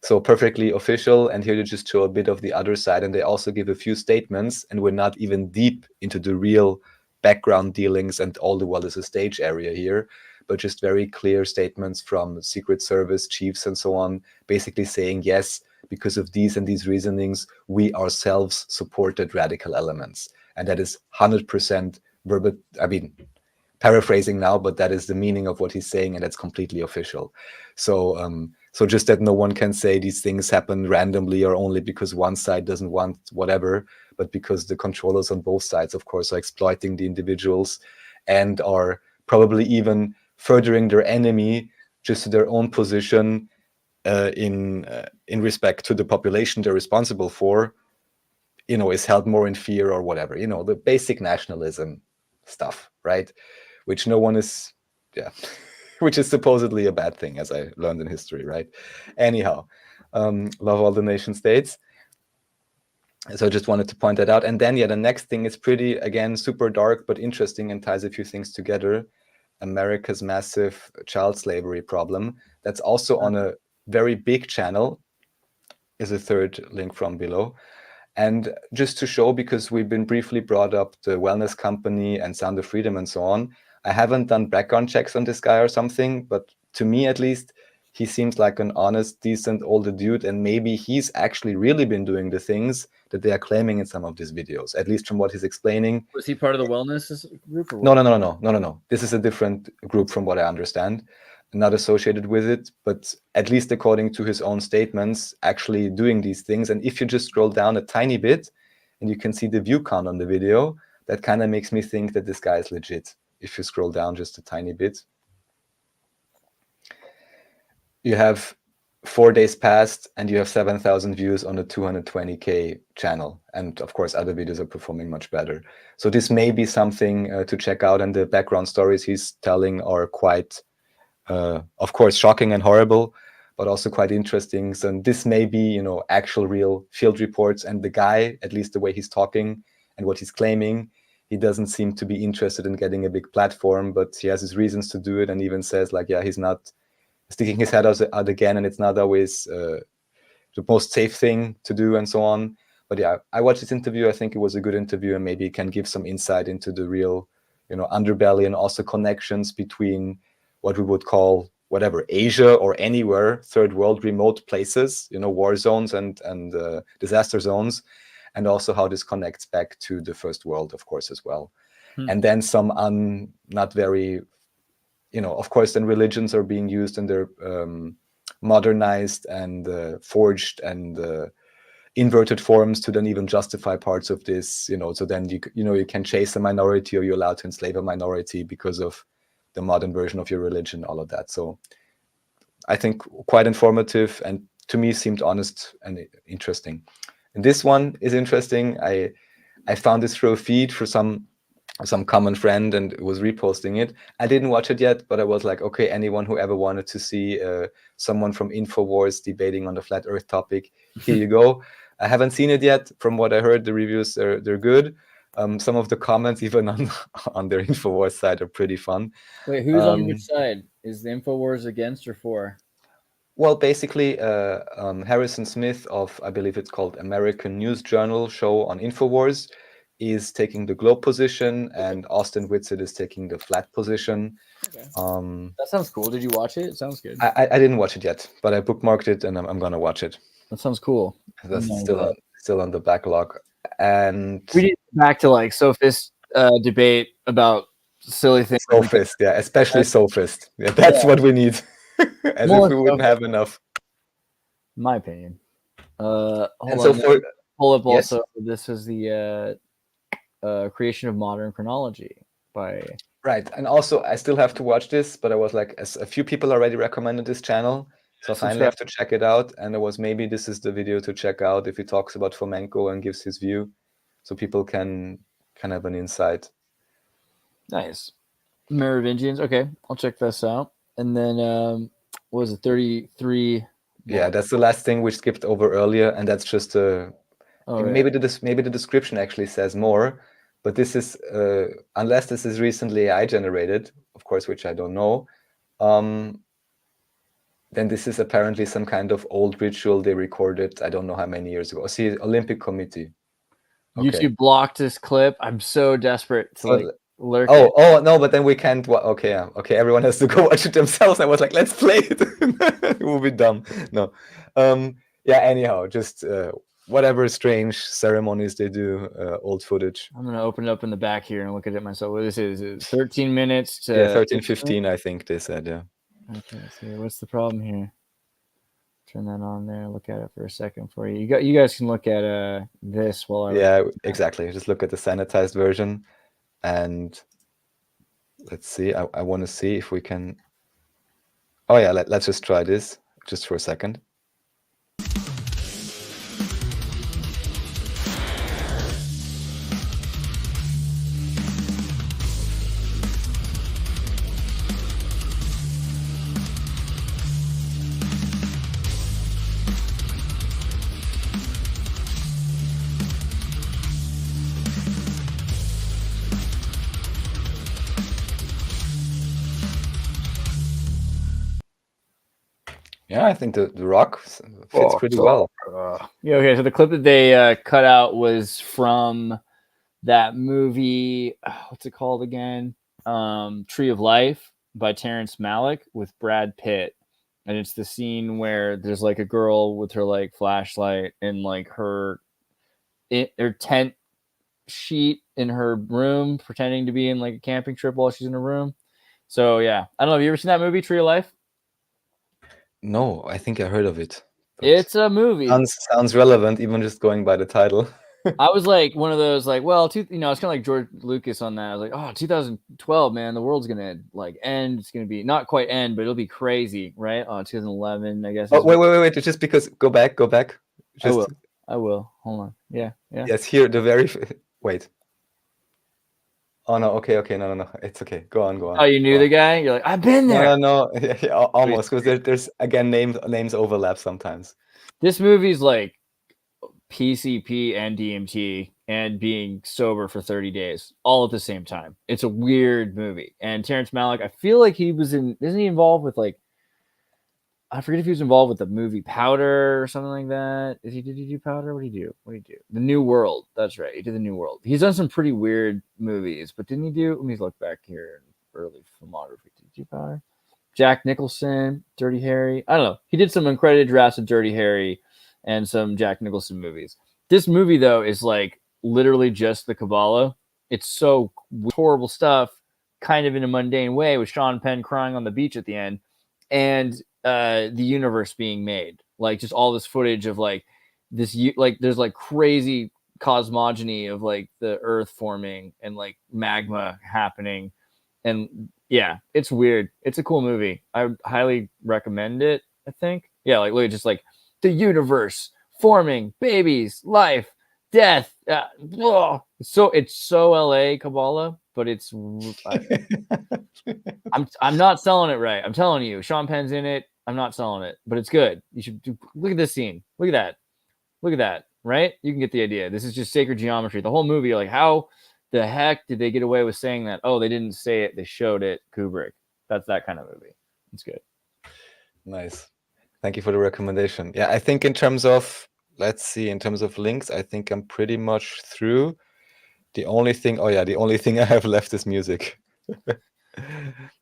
So perfectly official, and here you just show a bit of the other side, and they also give a few statements, and we're not even deep into the real background dealings and all the, well, there's a stage area here, but just very clear statements from Secret Service chiefs and so on, basically saying, yes, because of these and these reasonings, we ourselves supported radical elements. And that is 100% verbal, I mean, paraphrasing now, but that is the meaning of what he's saying, and that's completely official. So, so just that no one can say these things happen randomly or only because one side doesn't want whatever, but because the controllers on both sides, of course, are exploiting the individuals and are probably even furthering their enemy just to their own position in respect to the population they're responsible for, you know, is held more in fear or whatever, you know, the basic nationalism stuff, right? Which no one is, yeah, which is supposedly a bad thing, as I learned in history, right? Anyhow, love all the nation states. So I just wanted to point that out. And then, yeah, the next thing is pretty, again, super dark, but interesting and ties a few things together. America's massive child slavery problem. That's also on a very big channel, is a third link from below. And just to show, because we've been briefly brought up the Wellness Company and Sound of Freedom and so on, I haven't done background checks on this guy or something, but to me at least, he seems like an honest, decent older dude, and maybe he's actually really been doing the things that they are claiming in some of these videos, at least from what he's explaining. Was he part of the wellness group? Or No. This is a different group from what I understand, not associated with it, but at least according to his own statements, actually doing these things. And if you just scroll down a tiny bit and you can see the view count on the video, that kind of makes me think that this guy is legit. If you scroll down just a tiny bit, you have 4 days past and you have 7,000 views on a 220K channel. And of course, other videos are performing much better. So this may be something to check out. And the background stories he's telling are quite Of course, shocking and horrible, but also quite interesting. So this may be, you know, actual real field reports, and the guy, at least the way he's talking and what he's claiming, he doesn't seem to be interested in getting a big platform, but he has his reasons to do it, and even says like, yeah, he's not sticking his head out again, and it's not always the most safe thing to do, and so on. But yeah, I watched this interview. I think it was a good interview, and maybe it can give some insight into the real, you know, underbelly, and also connections between what we would call whatever Asia or anywhere third world remote places, you know, war zones and disaster zones, and also how this connects back to the first world, of course, as well. And then some not very, you know, of course, then religions are being used, and they're modernized and forged and inverted forms to then even justify parts of this, you know. So then you can chase a minority, or you're allowed to enslave a minority because of the modern version of your religion, all of that. So I think quite informative, and to me seemed honest and interesting. And this one is interesting. I found this through a feed for some common friend, and was reposting it. I didn't watch it yet, but I was like, okay, anyone who ever wanted to see someone from InfoWars debating on the flat Earth topic, here you go. I haven't seen it yet. From what I heard, the reviews they're good. Some of the comments, even on their InfoWars side, are pretty fun. Wait, who's on which side? Is the InfoWars against or for? Well, basically, Harrison Smith of, I believe it's called American News Journal show on InfoWars, is taking the globe position, and Austin Whitsitt is taking the flat position. Okay. That sounds cool. Did you watch it? It sounds good. I didn't watch it yet, but I bookmarked it, and I'm gonna watch it. That sounds cool. That's still on the backlog. And we need back to like Sophist debate about silly things. Sophist, yeah, especially Sophist. Yeah, that's what we need. As if we wouldn't have enough. In my opinion. Hold up. Also, this is the creation of modern chronology by. Right, and also I still have to watch this, but I was like, as a few people already recommended this channel, so I finally have to check it out. And it was maybe this is the video to check out if he talks about Fomenko and gives his view, so people can have an insight. Nice. Merovingians. Okay, I'll check this out. And then what was it, 33? Yeah, that's the last thing we skipped over earlier, and that's just maybe the description actually says more, but this is unless this is recently AI generated, of course, which I don't know. Then this is apparently some kind of old ritual they recorded, I don't know how many years ago. See, Olympic Committee. Okay. YouTube blocked this clip. I'm so desperate to lurk. Oh no, but then we can't. Okay, everyone has to go watch it themselves. I was like, let's play it. It will be dumb. No. Yeah. Anyhow, just whatever strange ceremonies they do, old footage. I'm gonna open it up in the back here and look at it myself. What this is 13 minutes to 13:15, I think they said. Yeah. Okay, so what's the problem here? Turn that on there. Look at it for a second for you. You guys can look at this while I. Yeah, exactly. Just look at the sanitized version, and let's see. I want to see if we can. Oh yeah, let's just try this just for a second. Yeah, I think the rock fits pretty well. Yeah, okay, so the clip that they cut out was from that movie, what's it called again? Tree of Life by Terrence Malick with Brad Pitt. And it's the scene where there's like a girl with her like flashlight and like her tent sheet in her room, pretending to be in like a camping trip while she's in her room. So yeah, I don't know. Have you ever seen that movie, Tree of Life? No, I think I heard of it. It's a movie. Sounds relevant, even just going by the title. I was like one of those, like, well, it's kind of like George Lucas on that. I was like, oh, 2012, man, the world's gonna like end. It's gonna be not quite end, but it'll be crazy, right? Oh, 2011, I guess. Oh, wait. Just because, go back. Just... I will. Hold on. Yeah. Yes, here the very wait. Oh no, okay, no. It's okay. Go on. Oh, you knew the guy? You're like, I've been there. No. Yeah, almost, because there's again names overlap sometimes. This movie's like PCP and DMT and being sober for 30 days all at the same time. It's a weird movie. And Terrence Malick, I feel like isn't he involved with like, I forget if he was involved with the movie Powder or something like that. Did he do Powder? What did he do? The New World. That's right. He did The New World. He's done some pretty weird movies, but didn't he do? Let me look back here in early filmography. Did he do Powder? Jack Nicholson, Dirty Harry. I don't know. He did some uncredited drafts of Dirty Harry and some Jack Nicholson movies. This movie, though, is like literally just the Kabbalah. It's so horrible stuff, kind of in a mundane way, with Sean Penn crying on the beach at the end, and the universe being made. Like just all this footage of like this, like there's like crazy cosmogony of like the Earth forming and like magma happening, and yeah, it's weird. It's a cool movie. I highly recommend it. I think, yeah, like look, just like the universe forming, babies, life, death. So it's so LA Kabbalah, but it's I'm not selling it right. I'm telling you, Sean Penn's in it. I'm not selling it, but it's good. You should look at this scene. Look at that. Right? You can get the idea. This is just sacred geometry. The whole movie, like how the heck did they get away with saying that? Oh, they didn't say it. They showed it. Kubrick. That's that kind of movie. It's good. Nice. Thank you for the recommendation. Yeah, I think in terms of, let's see, in terms of links, I think I'm pretty much through. The only thing I have left is music.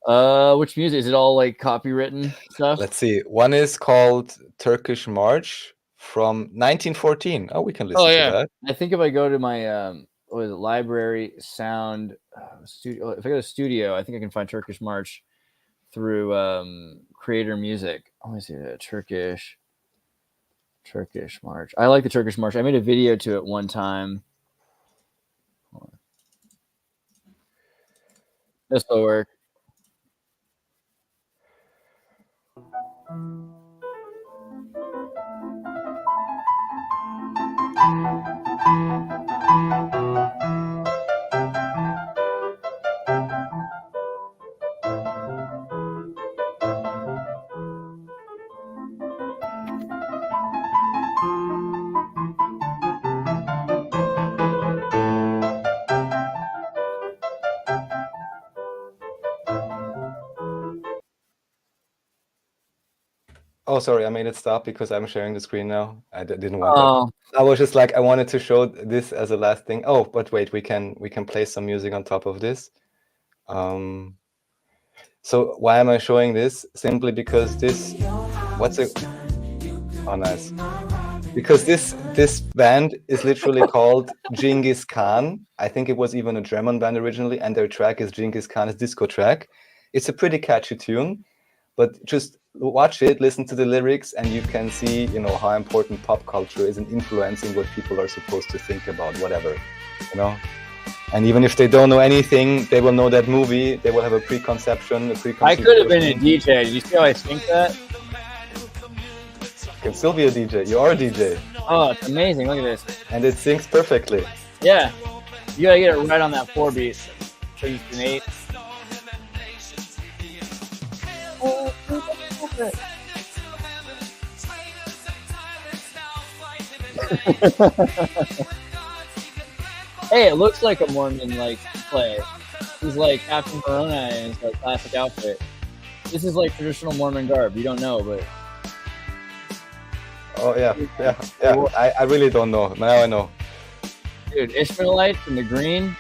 Which music? Is it all like copywritten stuff? Let's see. One is called Turkish March from 1914. Oh, we can listen to that. I think if I go to my what is it, library sound studio, if I go to studio, I think I can find Turkish March through Creator Music. Let me see the Turkish March. I like the Turkish March. I made a video to it one time. This will work. Oh, sorry, I made it stop because I'm sharing the screen now. I didn't want that. I was just like, I wanted to show this as a last thing. Oh, but wait, we can play some music on top of this. So why am I showing this? Simply because this, oh, nice. Because this band is literally called Genghis Khan. I think it was even a German band originally, and their track is Genghis Khan's disco track. It's a pretty catchy tune, but just watch it, listen to the lyrics, and you can see, you know, how important pop culture is in influencing what people are supposed to think about, whatever, you know. And even if they don't know anything, they will know that movie. They will have a preconception. I could have been a DJ. Did you see how I think that? You can still be a DJ. You are a DJ. Oh, it's amazing. Look at this. And it syncs perfectly. Yeah. You gotta get it right on that 4 beat. So you can 8. Hey, it looks like a Mormon like play. He's like Captain Corona in his like classic outfit. This is like traditional Mormon garb. You don't know, but oh yeah. I really don't know. Now I know. Dude, Ishmaelites in the green.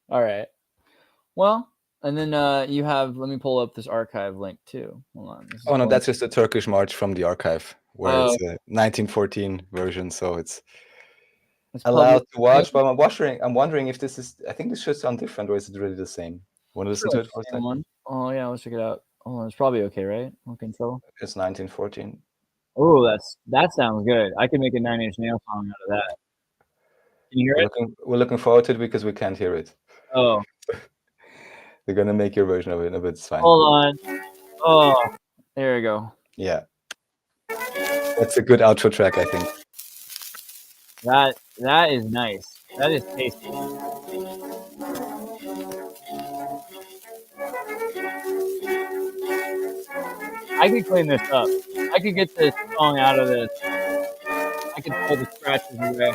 All right. Well, and then you have, let me pull up this archive link too. Hold on. Oh no, that's just a Turkish March from the archive, where it's a 1914 version, so it's allowed to watch. But I'm wondering if this is, I think this should sound different, or is it really the same? Want to listen to it for a second? Oh yeah, let's check it out. Oh, it's probably okay, right? No control. It's 1914. Oh, that sounds good. I could make a 9 Inch Nails song out of that. Can you hear it? We're looking forward to it because we can't hear it. Oh. We're gonna make your version of it, but it's fine. Hold on. Oh, there you go. Yeah. That's a good outro track, I think. That is nice. That is tasty. I could clean this up. I could get this song out of this. I could pull the scratches away.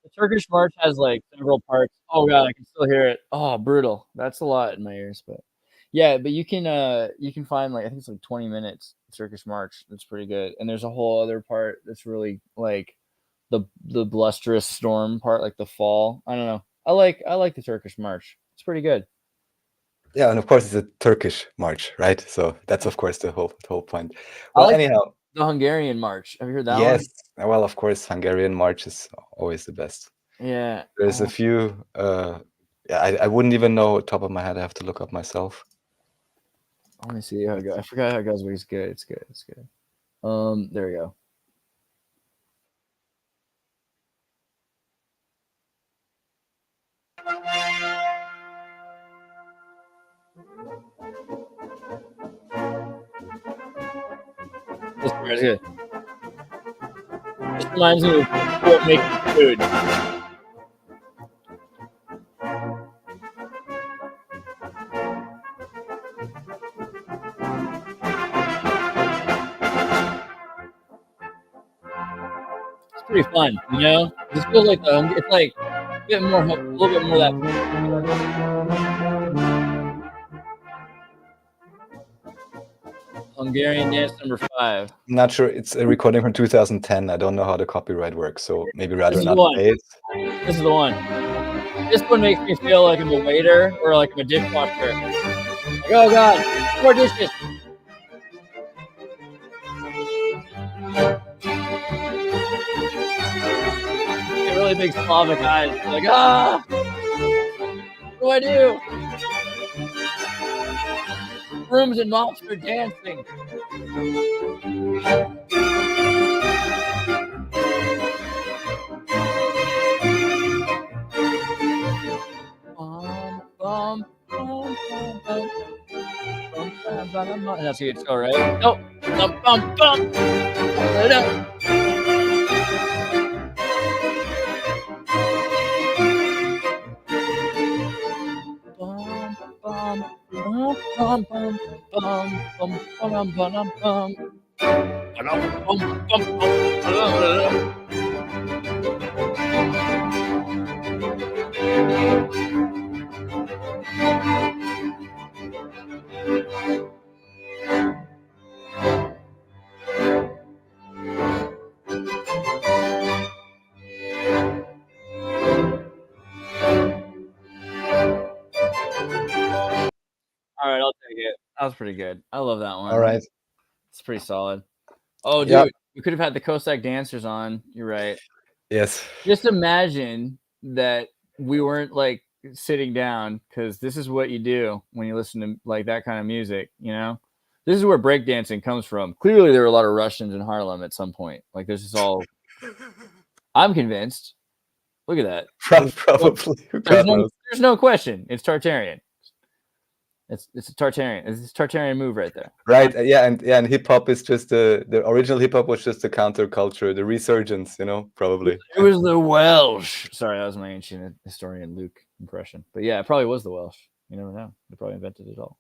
The Turkish March has like several parts. Oh god, I can still hear it. Oh, brutal. That's a lot in my ears, but yeah, but you can find like I think it's like 20 minutes Turkish March. That's pretty good. And there's a whole other part that's really like the blusterous storm part, like the fall. I don't know. I like the Turkish March. It's pretty good. Yeah, and of course it's a Turkish march, right? So that's of course the whole point. Well, anyhow, the Hungarian march. Have you heard that one? Yes. Well, of course, Hungarian march is always the best. Yeah. There's a few. I wouldn't even know top of my head. I have to look up myself. Let me see how it goes. I forgot how it goes, but it's good. It's good. It's good. There we go. This part is good. This reminds me of what makes food. It's pretty fun, you know. This feels like it's like a little bit more that. Hungarian dance number 5. I'm not sure. It's a recording from 2010. I don't know how the copyright works, so maybe rather not play it. This is the one. This one makes me feel like I'm a waiter or like I'm a dishwasher. Like, oh god, more dishes. Really big Slavic eyes. Like, ah, what do I do? Brooms and mops for dancing. And that's how it's go, right? Nope. Bum, bum, bum. All right, I'll take it. That was pretty good. I love that one. All right. It's pretty solid. Oh, dude, Yep. we could have had the Cossack dancers on. You're right. Yes. Just imagine that we weren't like sitting down, because this is what you do when you listen to like that kind of music, you know? This is where breakdancing comes from. Clearly there were a lot of Russians in Harlem at some point. Like this is all I'm convinced. Look at that. Probably. There's no question. It's Tartarian. It's a Tartarian. It's a Tartarian move right there. Right. And hip hop is just the original hip hop was just a counterculture, the resurgence, you know, probably. It was the Welsh. Sorry, that was my ancient historian Luke impression. But yeah, it probably was the Welsh. You never know. They probably invented it all.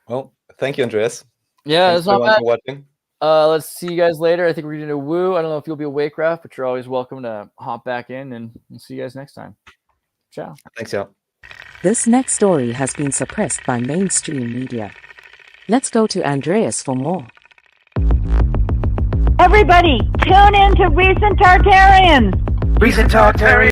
Well, thank you, Andreas. Yeah, Thanks it's not bad. for watching. Let's see you guys later. I think we're gonna do Woo. I don't know if you'll be awake, Raf, but you're always welcome to hop back in, and we'll see you guys next time. Ciao. Thanks, y'all. This next story has been suppressed by mainstream media. Let's go to Andreas for more. Everybody, tune in to Recent Tartarians. Recent Tartarians.